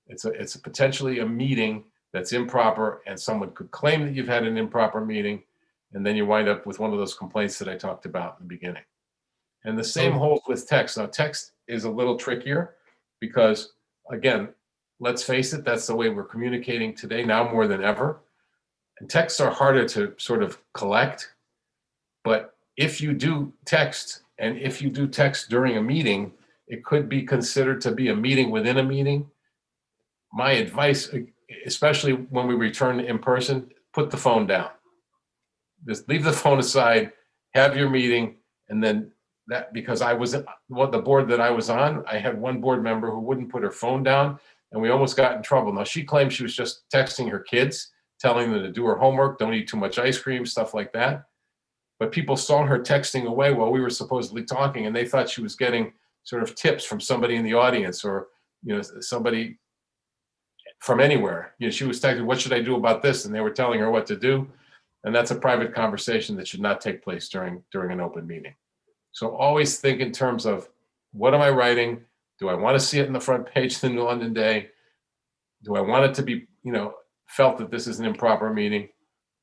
It's potentially a meeting that's improper, and someone could claim that you've had an improper meeting, and then you wind up with one of those complaints that I talked about in the beginning. And the same holds with text. Now, text is a little trickier because, again, let's face it, that's the way we're communicating today, now more than ever. And texts are harder to sort of collect. But if you do text, and if you do text during a meeting, it could be considered to be a meeting within a meeting. My advice, especially when we return in person, put the phone down. Just leave the phone aside, have your meeting, and then that, because I was the board that I was on, I had one board member who wouldn't put her phone down, and we almost got in trouble. Now, she claimed she was just texting her kids, telling them to do her homework, don't eat too much ice cream, stuff like that. But people saw her texting away while we were supposedly talking, and they thought she was getting sort of tips from somebody in the audience, or somebody from anywhere. She was texting, what should I do about this? And they were telling her what to do. And that's a private conversation that should not take place during an open meeting. So always think in terms of, what am I writing? Do I want to see it in the front page of the New London Day? Do I want it to be, felt that this is an improper meeting?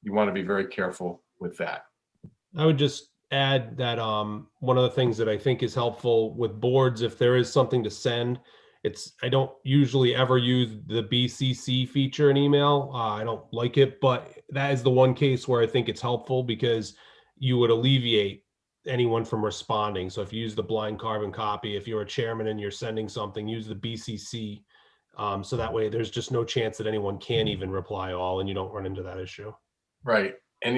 You want to be very careful with that. I would just add that one of the things that I think is helpful with boards, if there is something to send, I don't usually ever use the BCC feature in email. I don't like it, but that is the one case where I think it's helpful because you would alleviate anyone from responding. So if you use the blind carbon copy, if you're a chairman and you're sending something, use the BCC. So that way there's just no chance that anyone can even reply all, and you don't run into that issue. Right. And,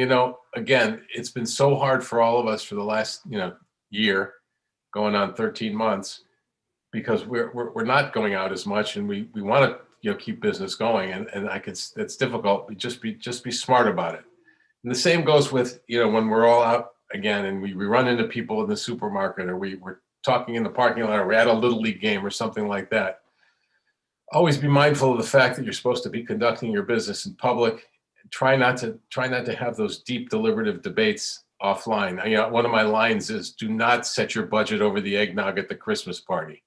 again, it's been so hard for all of us for the last, year, going on 13 months, because we're not going out as much, and we want to, keep business going. And it's difficult. Just be smart about it. And the same goes with, when we're all out again and we run into people in the supermarket, or we're talking in the parking lot, or we're at a little league game or something like that. Always be mindful of the fact that you're supposed to be conducting your business in public. Try not to have those deep deliberative debates offline. One of my lines is, do not set your budget over the eggnog at the Christmas party.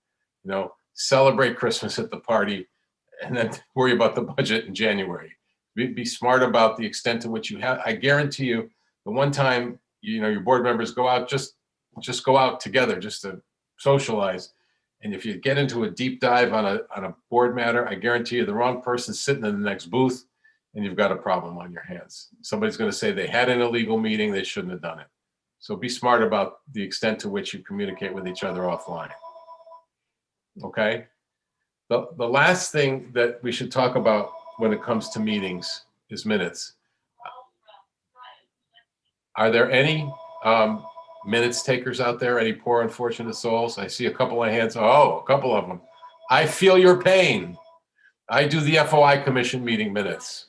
Celebrate Christmas at the party, and then worry about the budget in January. Be smart about the extent to which you have. I guarantee you, the one time your board members go out, just go out together, just to socialize. And if you get into a deep dive on a board matter, I guarantee you the wrong person's sitting in the next booth, and you've got a problem on your hands. Somebody's going to say they had an illegal meeting, they shouldn't have done it. So be smart about the extent to which you communicate with each other offline. Okay? The last thing that we should talk about when it comes to meetings is minutes. Are there any minutes takers out there? Any poor unfortunate souls? I see a couple of hands. Oh, a couple of them. I feel your pain. I do the FOI commission meeting minutes.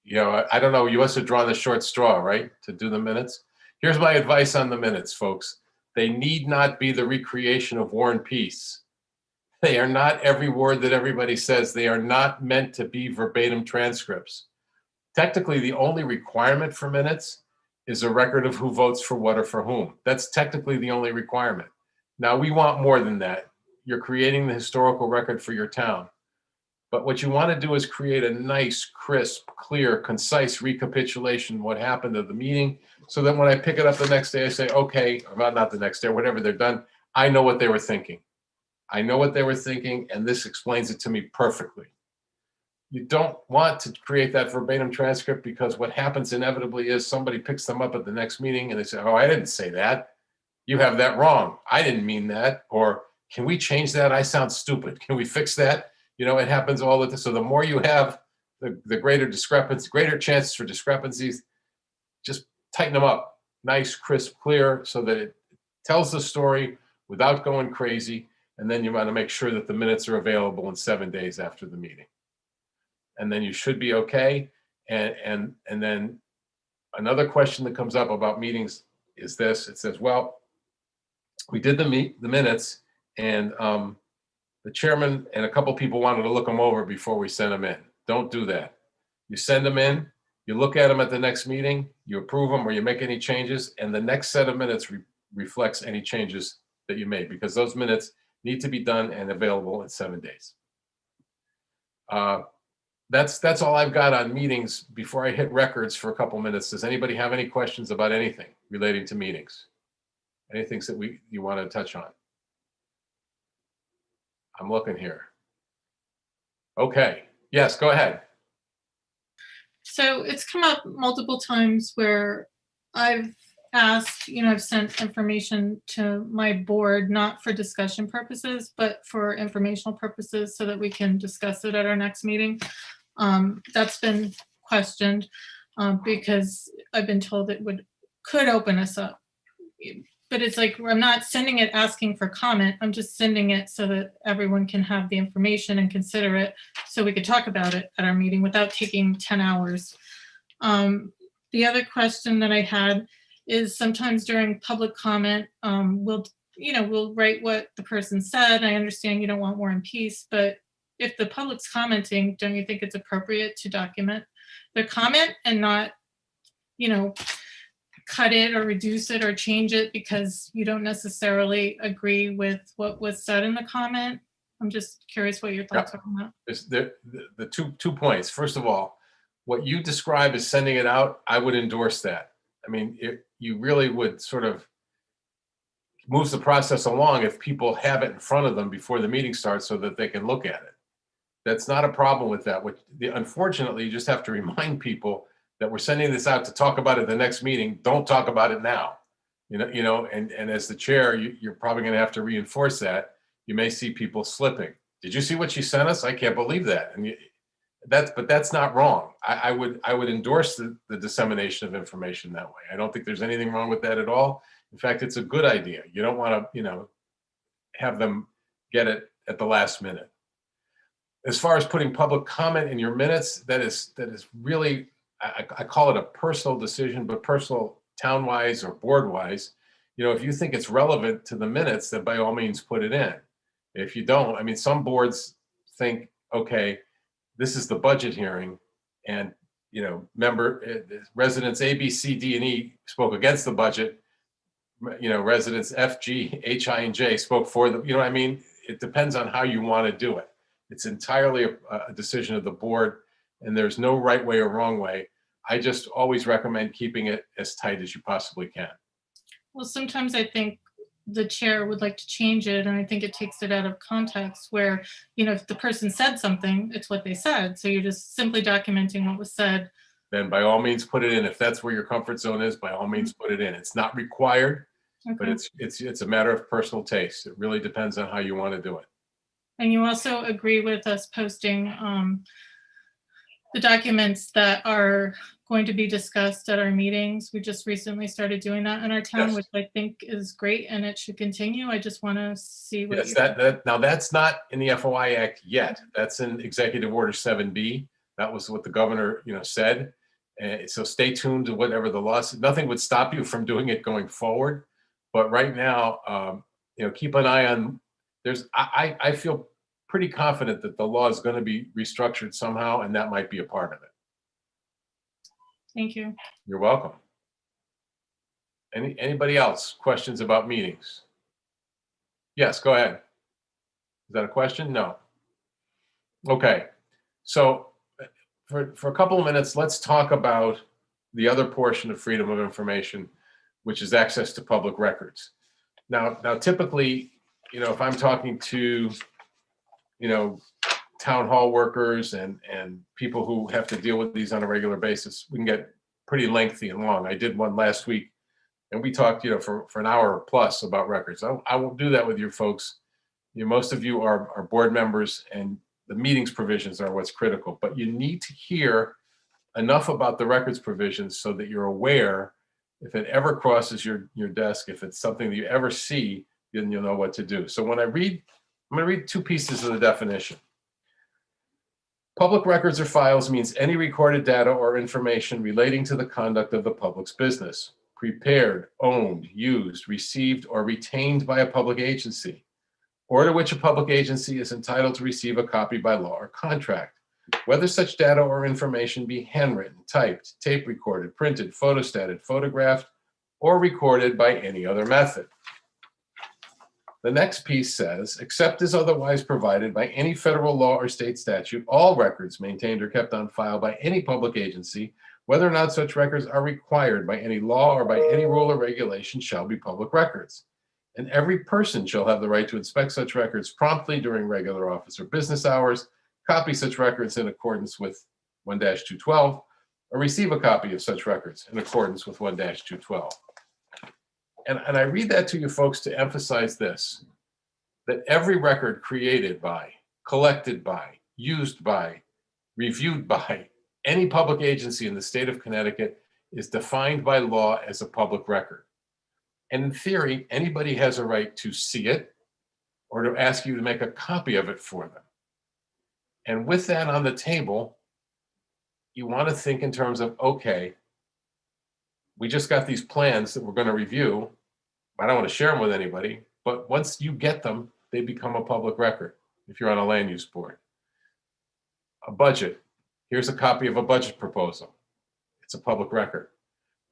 I don't know, you must have drawn the short straw, right, to do the minutes? Here's my advice on the minutes, folks. They need not be the recreation of War and Peace. They are not every word that everybody says. They are not meant to be verbatim transcripts. Technically, the only requirement for minutes is a record of who votes for what or for whom. That's technically the only requirement. Now, we want more than that. You're creating the historical record for your town. But what you want to do is create a nice, crisp, clear, concise recapitulation of what happened at the meeting, so that when I pick it up the next day, I say, okay, or not the next day, whatever they're done, I know what they were thinking. I know what they were thinking, and this explains it to me perfectly. You don't want to create that verbatim transcript, because what happens inevitably is somebody picks them up at the next meeting and they say, oh, I didn't say that. You have that wrong. I didn't mean that. Or, can we change that? I sound stupid. Can we fix that? It happens all the time. So the more you have, the greater discrepancy, greater chances for discrepancies. Just tighten them up. nice, crisp, clear, so that it tells the story without going crazy. And then you want to make sure that the minutes are available in 7 days after the meeting. And then you should be okay. And then another question that comes up about meetings is this. It says, well, we did the minutes, and the chairman and a couple people wanted to look them over before we sent them in. Don't do that. You send them in, you look at them at the next meeting, you approve them or you make any changes, and the next set of minutes reflects any changes that you made, because those minutes need to be done and available in 7 days. That's all I've got on meetings. Before I hit records for a couple minutes, does anybody have any questions about anything relating to meetings? Anything that you want to touch on? I'm looking here. Okay. Yes, go ahead. So it's come up multiple times where I've asked, I've sent information to my board, not for discussion purposes, but for informational purposes so that we can discuss it at our next meeting. That's been questioned because I've been told it could open us up. But it's like, I'm not sending it asking for comment. I'm just sending it so that everyone can have the information and consider it so we could talk about it at our meeting without taking 10 hours. The other question that I had is sometimes during public comment, we'll write what the person said. I understand you don't want War and Peace, but if the public's commenting, don't you think it's appropriate to document their comment and not, cut it or reduce it or change it because you don't necessarily agree with what was said in the comment? I'm just curious what your thoughts are on that. The two points. First of all, what you describe as sending it out, I would endorse that. I mean, you really would sort of moves the process along if people have it in front of them before the meeting starts so that they can look at it. That's not a problem with that. Unfortunately, you just have to remind people that we're sending this out to talk about it the next meeting. Don't talk about it now. And as the chair, you're probably going to have to reinforce that. You may see people slipping. Did you see what she sent us? I can't believe that. But that's not wrong. I would endorse the dissemination of information that way. I don't think there's anything wrong with that at all. In fact, it's a good idea. You don't want to, have them get it at the last minute. As far as putting public comment in your minutes, that is really, I call it a personal decision, but personal town-wise or board-wise. If you think it's relevant to the minutes, then by all means put it in. If you don't, some boards think, okay, this is the budget hearing, and residents A, B, C, D, and E spoke against the budget. Residents F, G, H, I, and J spoke for the. It depends on how you want to do it. It's entirely a decision of the board, and there's no right way or wrong way. I just always recommend keeping it as tight as you possibly can. Well, sometimes I think the chair would like to change it, and I think it takes it out of context where, if the person said something, it's what they said. So you're just simply documenting what was said. Then by all means put it in. If that's where your comfort zone is, by all means put it in. It's not required, but it's a matter of personal taste. It really depends on how you want to do it. And you also agree with us posting the documents that are going to be discussed at our meetings. We just recently started doing that in our town, which I think is great, and it should continue. I just want to see what. Yes, now that's not in the FOI Act yet. That's in Executive Order 7B. That was what the governor, said. So stay tuned to whatever the law says. Nothing would stop you from doing it going forward. But right now, keep an eye on. I feel pretty confident that the law is going to be restructured somehow, and that might be a part of it. Thank you. You're welcome. Anybody else? Questions about meetings? Yes, go ahead. Is that a question? No. Okay. So for a couple of minutes, let's talk about the other portion of freedom of information, which is access to public records. Now typically, if I'm talking to, town hall workers and people who have to deal with these on a regular basis, we can get pretty lengthy and long. I did one last week, and we talked, for an hour plus about records. I won't do that with you folks. Most of you are board members, and the meetings provisions are what's critical. But you need to hear enough about the records provisions so that you're aware If it ever crosses your desk, if it's something that you ever see, then you'll know what to do. So when I'm going to read two pieces of the definition. Public records or files means any recorded data or information relating to the conduct of the public's business, prepared, owned, used, received, or retained by a public agency, or to which a public agency is entitled to receive a copy by law or contract, whether such data or information be handwritten, typed, tape recorded, printed, photostated, photographed, or recorded by any other method. The next piece says, except as otherwise provided by any federal law or state statute, all records maintained or kept on file by any public agency, whether or not such records are required by any law or by any rule or regulation, shall be public records. And every person shall have the right to inspect such records promptly during regular office or business hours, copy such records in accordance with 1-212, or receive a copy of such records in accordance with 1-212. And I read that to you folks to emphasize this, that every record created by, collected by, used by, reviewed by any public agency in the state of Connecticut is defined by law as a public record. And in theory, anybody has a right to see it or to ask you to make a copy of it for them. And with that on the table, you want to think in terms of, okay, we just got these plans that we're going to review. I don't want to share them with anybody, but once you get them, they become a public record if you're on a land use board. A budget. Here's a copy of a budget proposal. It's a public record.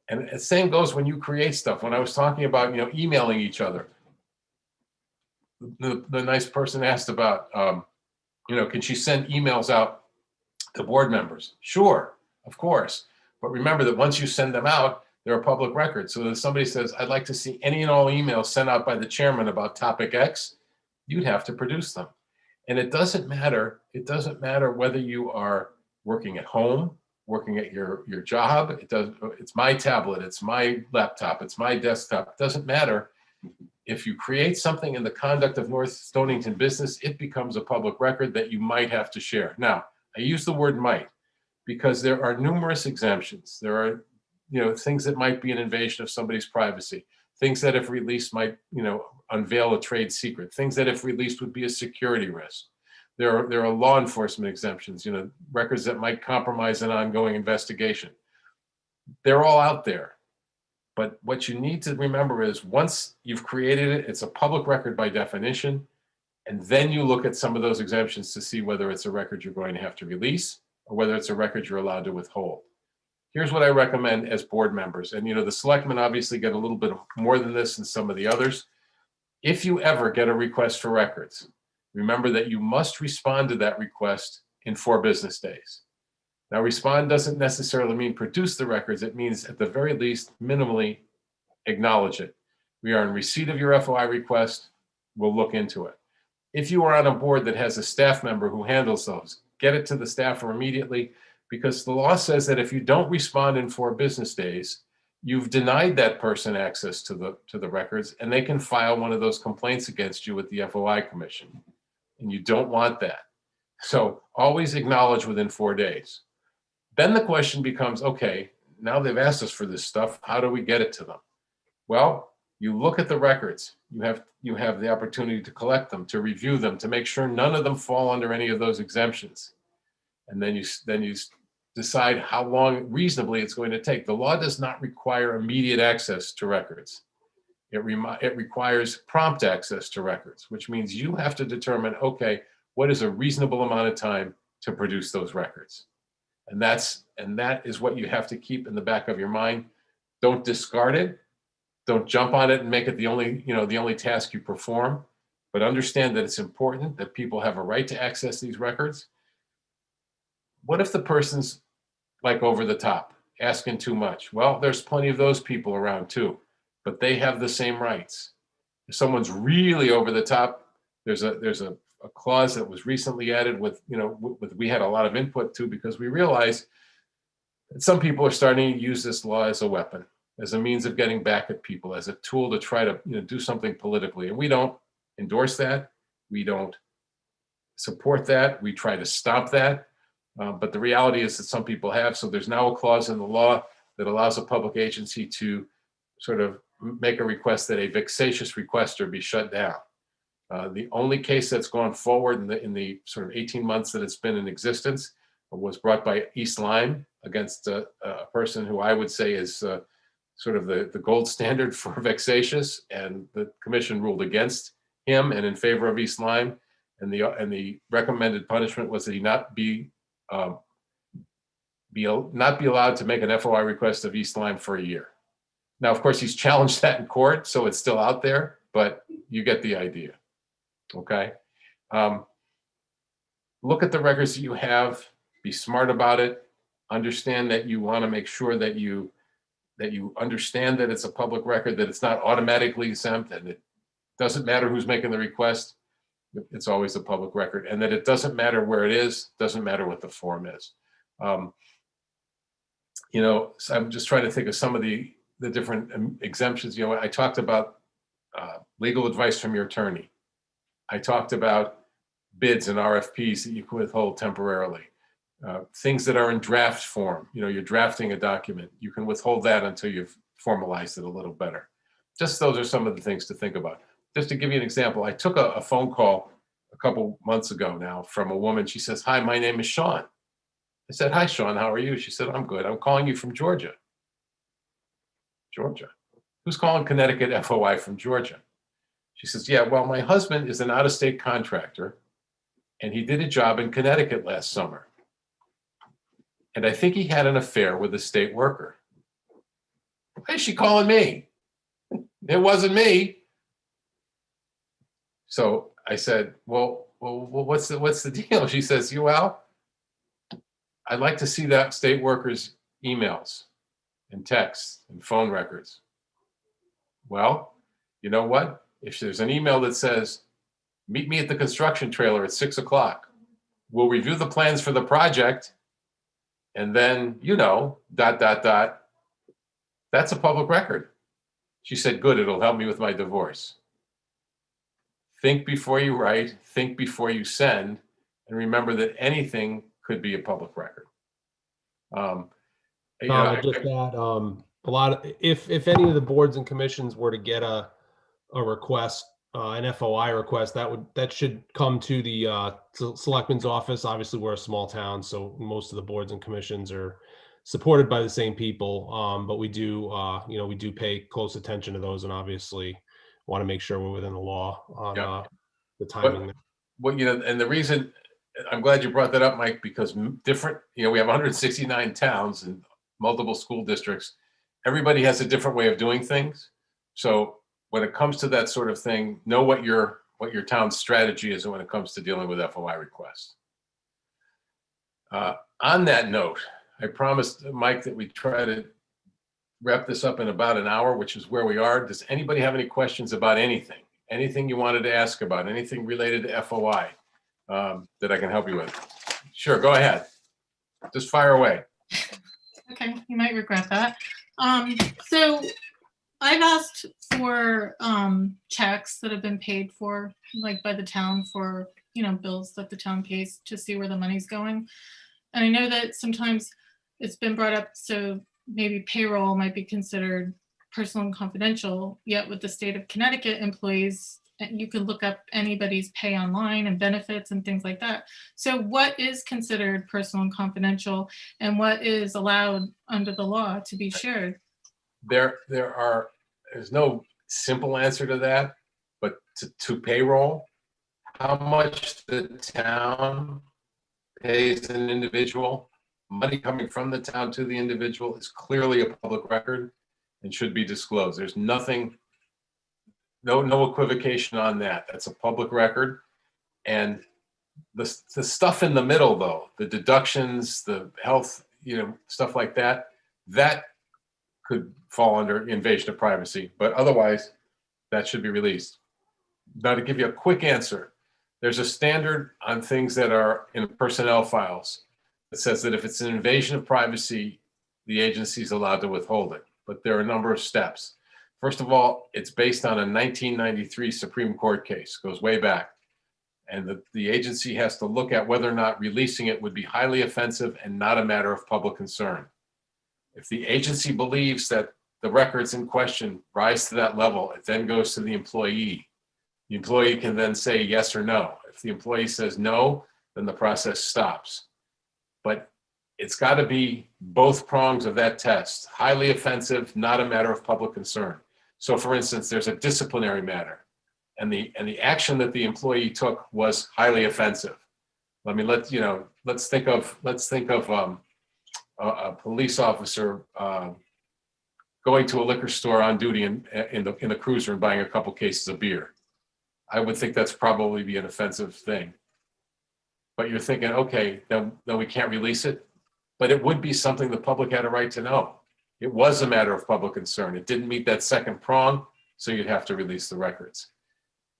And the same goes when you create stuff. When I was talking about, emailing each other, the nice person asked about, can she send emails out to board members? Sure, of course. But remember that once you send them out, they're a public record. So if somebody says, I'd like to see any and all emails sent out by the chairman about topic X, you'd have to produce them. And it doesn't matter. It doesn't matter whether you are working at home, working at your job. It's my tablet, it's my laptop, it's my desktop. It doesn't matter. If you create something in the conduct of North Stonington business, it becomes a public record that you might have to share. Now, I use the word might because there are numerous exemptions. There are things that might be an invasion of somebody's privacy, things that if released might, unveil a trade secret, things that if released would be a security risk. There are law enforcement exemptions, records that might compromise an ongoing investigation. They're all out there. But what you need to remember is once you've created it, it's a public record by definition. And then you look at some of those exemptions to see whether it's a record you're going to have to release or whether it's a record you're allowed to withhold. Here's what I recommend as board members. And, the selectmen obviously get a little bit more than this than some of the others. If you ever get a request for records, remember that you must respond to that request in 4 business days. Now, respond doesn't necessarily mean produce the records. It means at the very least, minimally acknowledge it. We are in receipt of your FOI request. We'll look into it. If you are on a board that has a staff member who handles those, get it to the staffer immediately, because the law says that if you don't respond in 4 business days, you've denied that person access to the records, and they can file one of those complaints against you with the FOI Commission. And you don't want that. So always acknowledge within 4 days. Then the question becomes, okay, now they've asked us for this stuff. How do we get it to them? Well, you look at the records. You have the opportunity to collect them, to review them, to make sure none of them fall under any of those exemptions. And then you decide how long reasonably it's going to take. The law does not require immediate access to records. It requires prompt access to records, which means you have to determine, okay, what is a reasonable amount of time to produce those records? And that is what you have to keep in the back of your mind. Don't discard it. Don't jump on it and make it the only task you perform, but understand that it's important that people have a right to access these records. What if the person's like over the top, asking too much? Well, there's plenty of those people around too, but they have the same rights. If someone's really over the top, there's a clause that was recently added with we had a lot of input to, because we realized that some people are starting to use this law as a weapon, as a means of getting back at people, as a tool to try to do something politically. And we don't endorse that. We don't support that. We try to stop that. But the reality is that some people have. So there's now a clause in the law that allows a public agency to sort of make a request that a vexatious requester be shut down. The only case that's gone forward in the sort of 18 months that it's been in existence was brought by East Lyme against a person who I would say is sort of the gold standard for vexatious, and the commission ruled against him and in favor of East Lyme. And the recommended punishment was that he not be allowed to make an FOI request of East Lyme for a year. Now, of course, he's challenged that in court, so it's still out there, but you get the idea. Okay. Look at the records that you have, be smart about it, understand that you want to make sure that you understand that it's a public record, that it's not automatically exempt, and it doesn't matter who's making the request, it's always a public record, and that it doesn't matter where it is, doesn't matter what the form is. You know, so I'm just trying to think of some of the different exemptions. You know, I talked about legal advice from your attorney. I talked about bids and RFPs that you can withhold temporarily. Things that are in draft form, you know, you're drafting a document, you can withhold that until you've formalized it a little better. Just those are some of the things to think about. Just to give you an example, I took a phone call a couple months ago now from a woman. She says, "Hi, my name is Sean." I said, "Hi, Sean, how are you?" She said, "I'm good. I'm calling you from Georgia." Georgia? Who's calling Connecticut FOI from Georgia? She says, "Yeah, well, my husband is an out-of-state contractor, and he did a job in Connecticut last summer. And I think he had an affair with a state worker." Why is she calling me? It wasn't me. So I said, well, what's the deal? She says, "Well, I'd like to see that state worker's emails and texts and phone records." Well, you know what? If there's an email that says, "Meet me at the construction trailer at 6:00, we'll review the plans for the project, and then, you know, ... that's a public record. She said, "Good, it'll help me with my divorce." Think before you write, think before you send, and remember that anything could be a public record. You know, I'll just add, a lot of, if any of the boards and commissions were to get a request, an FOI request, that should come to the selectman's office. Obviously, we're a small town, so most of the boards and commissions are supported by the same people. But we do, you know, we do pay close attention to those, and obviously want to make sure we're within the law on the timing. Well, you know, and the reason I'm glad you brought that up, Mike, because different, you know, we have 169 towns and multiple school districts. Everybody has a different way of doing things. So when it comes to that sort of thing, know what your town's strategy is when it comes to dealing with FOI requests. On that note, I promised Mike that we try to wrap this up in about an hour, which is where we are. Does anybody have any questions about anything? Anything you wanted to ask about? Anything related to FOI that I can help you with? Sure, go ahead. Just fire away. Okay, you might regret that. So I've asked for checks that have been paid for, like by the town for, you know, bills that the town pays, to see where the money's going. And I know that sometimes it's been brought up, so maybe payroll might be considered personal and confidential, yet with the state of Connecticut employees, you can look up anybody's pay online and benefits and things like that. So what is considered personal and confidential, and what is allowed under the law to be shared? There's no simple answer to that, but to payroll, how much the town pays an individual, money coming from the town to the individual, is clearly a public record and should be disclosed. There's nothing, no equivocation on that. That's a public record. And the stuff in the middle, though, the deductions, the health, you know, stuff like that, that could fall under invasion of privacy, but otherwise that should be released. Now, to give you a quick answer, there's a standard on things that are in personnel files that says that if it's an invasion of privacy, the agency is allowed to withhold it. But there are a number of steps. First of all, it's based on a 1993 Supreme Court case, goes way back. And the agency has to look at whether or not releasing it would be highly offensive and not a matter of public concern. If the agency believes that the records in question rise to that level, it then goes to the employee. The employee can then say yes or no. If the employee says no, then the process stops. But it's got to be both prongs of that test. Highly offensive, not a matter of public concern. So for instance, there's a disciplinary matter, and the action that the employee took was highly offensive. I mean, let's think of a police officer going to a liquor store on duty in the cruiser and buying a couple cases of beer. I would think that's probably be an offensive thing. But you're thinking, okay, then we can't release it. But it would be something the public had a right to know. It was a matter of public concern. It didn't meet that second prong, so you'd have to release the records.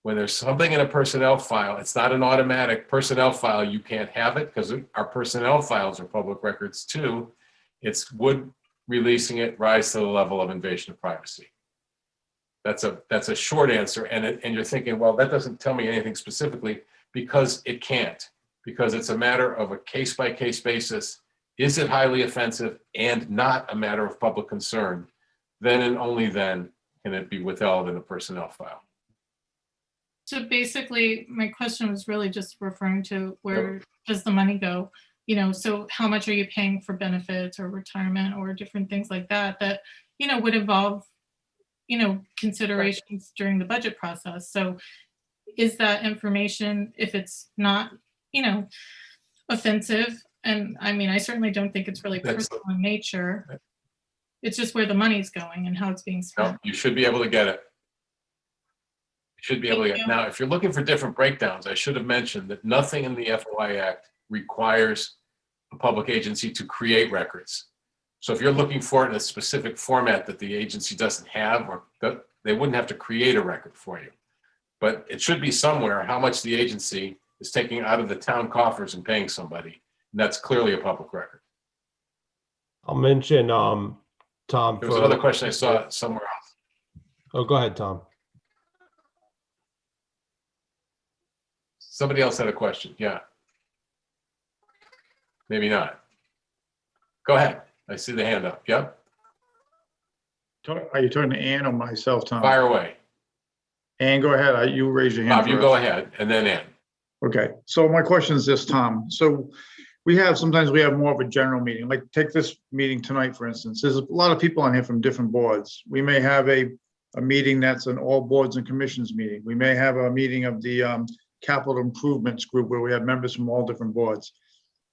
When there's something in a personnel file, it's not an automatic personnel file. You can't have it because our personnel files are public records too. Would releasing it rise to the level of invasion of privacy? That's a short answer. And you're thinking, well, that doesn't tell me anything specifically, because it can't, because it's a matter of a case-by-case basis. Is it highly offensive and not a matter of public concern? Then and only then can it be withheld in a personnel file. So basically, my question was really just referring to where does the money go? You know, so how much are you paying for benefits or retirement or different things like that, that, you know, would involve, you know, considerations during the budget process. So is that information, if it's not, you know, offensive, and I mean, I certainly don't think it's really personal in nature. It's just where the money's going and how it's being spent. No, you should be able to get it. You should be able to get it. Now, if you're looking for different breakdowns, I should have mentioned that nothing in the FOI Act requires a public agency to create records. So if you're looking for it in a specific format that the agency doesn't have, or they wouldn't have to create a record for you. But it should be somewhere how much the agency is taking out of the town coffers and paying somebody. And that's clearly a public record. I'll mention, Tom. There was another question I saw somewhere else. Oh, go ahead, Tom. Somebody else had a question. Yeah. Maybe not. Go ahead. I see the hand up. Yep. Are you talking to Ann or myself, Tom? Fire away. Ann, go ahead. You raise your hand. Bob, you go ahead, and then Ann. Okay, so my question is this, Tom. So sometimes we have more of a general meeting, like take this meeting tonight, for instance. There's a lot of people on here from different boards. We may have a meeting that's an all boards and commissions meeting. We may have a meeting of the capital improvements group where we have members from all different boards.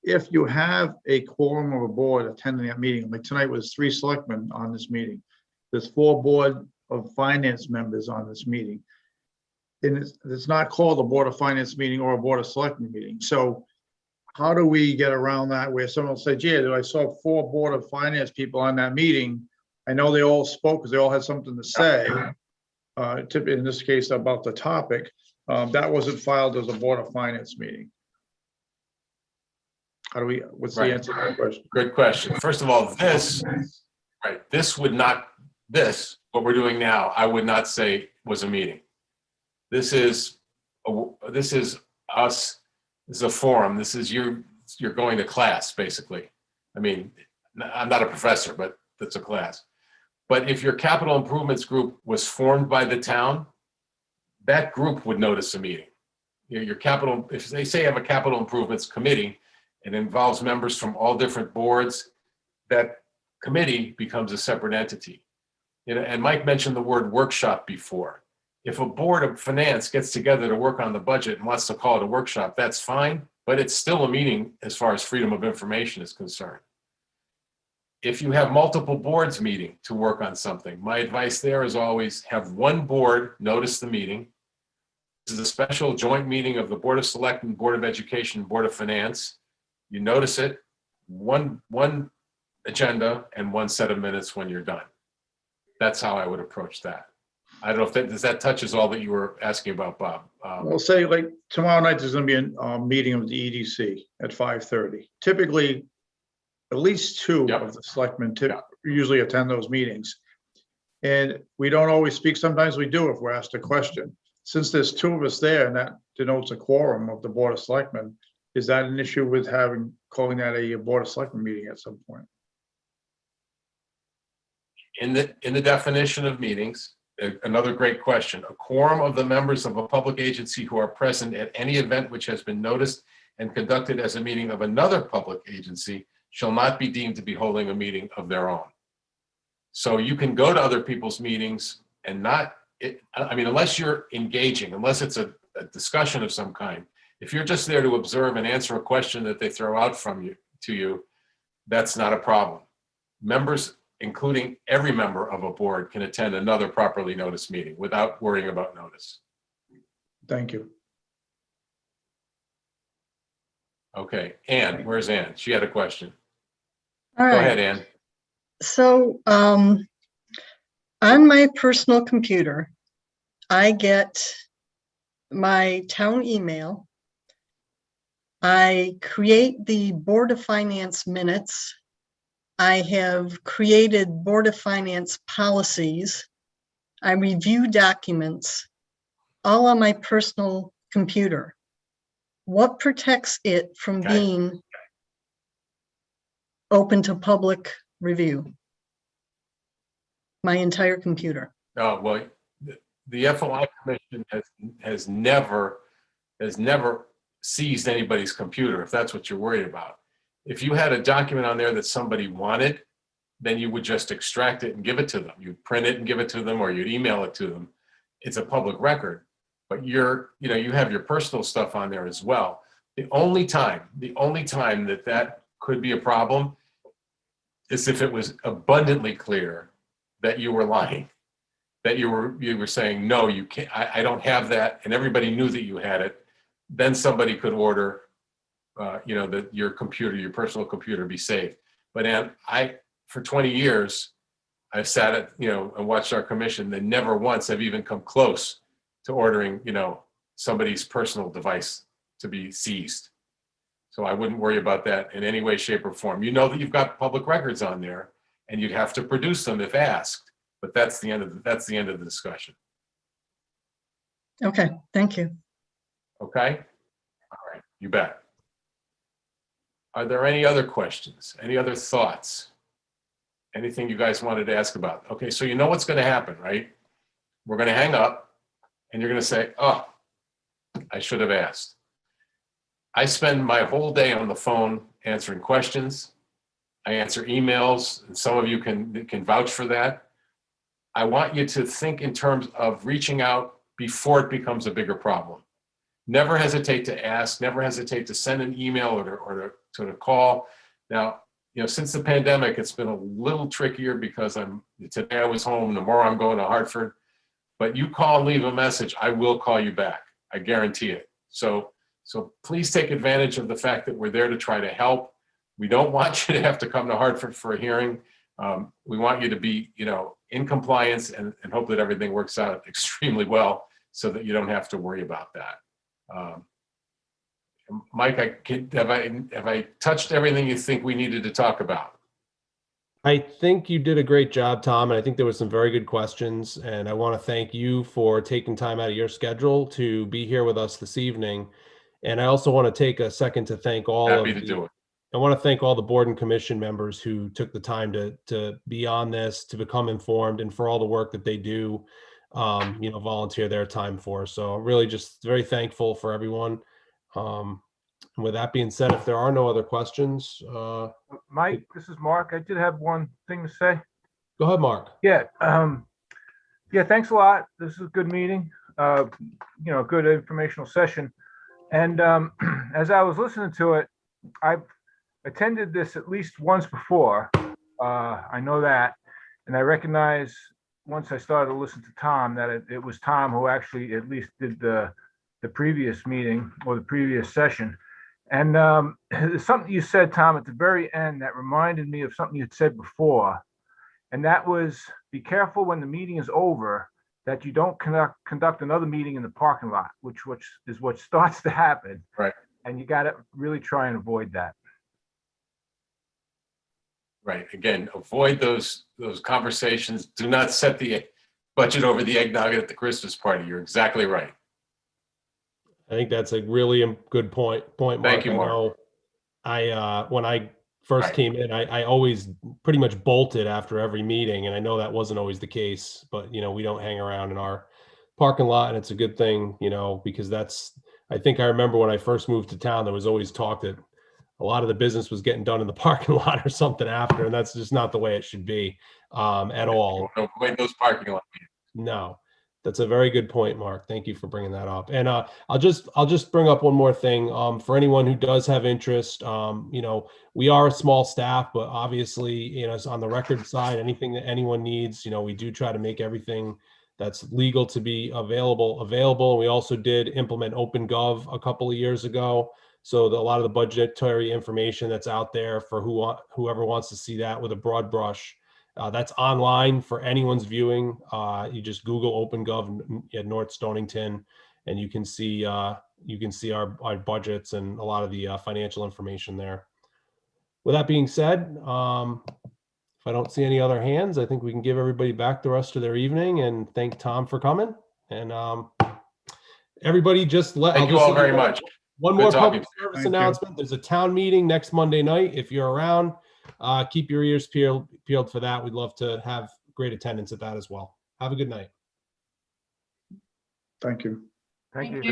If you have a quorum of a board attending that meeting, like tonight was 3 selectmen on this meeting. There's 4 board of finance members on this meeting. And it's not called a board of finance meeting or a board of selectmen meeting. So how do we get around that where someone will say, gee, I saw 4 board of finance people on that meeting. I know they all spoke because they all had something to say, in this case about the topic. That wasn't filed as a board of finance meeting. What's the answer to that question? Good question. First of all, what we're doing now, I would not say was a meeting. This is us. This is a forum. This is you're going to class, basically. I mean, I'm not a professor, but that's a class. But if your capital improvements group was formed by the town, that group would notice a meeting. Your capital, if they say you have a capital improvements committee, it involves members from all different boards, that committee becomes a separate entity. You know, and Mike mentioned the word workshop before. If a board of finance gets together to work on the budget and wants to call it a workshop, that's fine, but it's still a meeting as far as freedom of information is concerned. If you have multiple boards meeting to work on something, my advice there is always have one board notice the meeting. This is a special joint meeting of the Board of Selectmen, Board of Education, Board of Finance. You notice it, one agenda and one set of minutes when you're done. That's how I would approach that. I don't know if that touches all that you were asking about, Bob. We'll say like tomorrow night, there's going to be a meeting of the EDC at 5:30. Typically, at least 2 of the selectmen usually attend those meetings. And we don't always speak. Sometimes we do if we're asked a question. Since there's 2 of us there and that denotes a quorum of the Board of Selectmen, is that an issue with calling that a Board of Selectmen meeting at some point? in the definition of meetings, another great question, a quorum of the members of a public agency who are present at any event which has been noticed and conducted as a meeting of another public agency shall not be deemed to be holding a meeting of their own. So you can go to other people's meetings and not, I mean, unless you're engaging, unless it's a discussion of some kind, if you're just there to observe and answer a question that they throw out to you, that's not a problem. Members, including every member of a board, can attend another properly noticed meeting without worrying about notice. Thank you. Okay, Ann, where's Ann? She had a question. All Go right. ahead, Ann. So on my personal computer, I get my town email. I create the Board of Finance minutes. I have created Board of Finance policies. I review documents, all on my personal computer. What protects it from Okay. being open to public review? My entire computer. Oh, well, the FOI Commission has never seized anybody's computer, if that's what you're worried about. If you had a document on there that somebody wanted, then you would just extract it and give it to them. You'd print it and give it to them, or you'd email it to them. It's a public record, but you have your personal stuff on there as well. The only time that could be a problem is if it was abundantly clear that you were lying, that you were saying, no, you can't, I don't have that, and everybody knew that you had it. Then somebody could order, that your personal computer be safe. But for 20 years, I've sat at, and watched our commission, and never once have even come close to ordering, somebody's personal device to be seized. So I wouldn't worry about that in any way, shape, or form. You know that you've got public records on there, and you'd have to produce them if asked. But that's the end of the discussion. Okay, thank you. Okay? All right, you bet. Are there any other questions? Any other thoughts? Anything you guys wanted to ask about? Okay, so you know what's going to happen, right? We're going to hang up, and you're going to say, oh, I should have asked. I spend my whole day on the phone answering questions. I answer emails, and some of you can vouch for that. I want you to think in terms of reaching out before it becomes a bigger problem. Never hesitate to ask, never hesitate to send an email or to call. Now, since the pandemic, it's been a little trickier because today I was home, tomorrow I'm going to Hartford, but you call and leave a message, I will call you back. I guarantee it. So please take advantage of the fact that we're there to try to help. We don't want you to have to come to Hartford for a hearing. We want you to be, in compliance and hope that everything works out extremely well so that you don't have to worry about that. Mike, have I touched everything you think we needed to talk about? I think you did a great job, Tom, and I think there were some very good questions. And I want to thank you for taking time out of your schedule to be here with us this evening. And I also want to take a second to thank Happy to do it. I want to thank all the board and commission members who took the time to be on this, to become informed, and for all the work that they do, volunteer their time for. So I'm really just very thankful for everyone. And with that being said, if there are no other questions, Mike, this is Mark. I did have one thing to say. Go ahead, Mark. Yeah. Thanks a lot. This is a good meeting, good informational session. And as I was listening to it, I've attended this at least once before. I know that. And I recognize once I started to listen to Tom that it was Tom who actually at least did the previous meeting or the previous session. And there's something you said, Tom, at the very end that reminded me of something you'd said before. And that was, be careful when the meeting is over that you don't conduct another meeting in the parking lot, which is what starts to happen. Right. And you got to really try and avoid that. Right. Again, avoid those conversations. Do not set the budget over the eggnog at the Christmas party. You're exactly right. I think that's a really good point, Mark. Thank you, Mark. When I first Right. came in, I always pretty much bolted after every meeting, and I know that wasn't always the case, but, you know, we don't hang around in our parking lot, and it's a good thing, you know, because I think I remember when I first moved to town, there was always talk that a lot of the business was getting done in the parking lot or something after, and that's just not the way it should be, at all. Don't avoid those parking lots. No, that's a very good point, Mark. Thank you for bringing that up. And I'll just bring up one more thing. For anyone who does have interest, you know, we are a small staff, but obviously, you know, it's on the record side, anything that anyone needs, you know, we do try to make everything that's legal to be available. We also did implement OpenGov a couple of years ago. So a lot of the budgetary information that's out there for whoever wants to see that with a broad brush, that's online for anyone's viewing. You just Google OpenGov at North Stonington, and you can see our budgets and a lot of the financial information there. With that being said, if I don't see any other hands, I think we can give everybody back the rest of their evening and thank Tom for coming. And everybody Thank you all very much. One Good more talking public to service Thank you. announcement. There's a town meeting next Monday night. If you're around, keep your ears peeled for that. We'd love to have great attendance at that as well. Have a good night. Thank you. Thank you. you.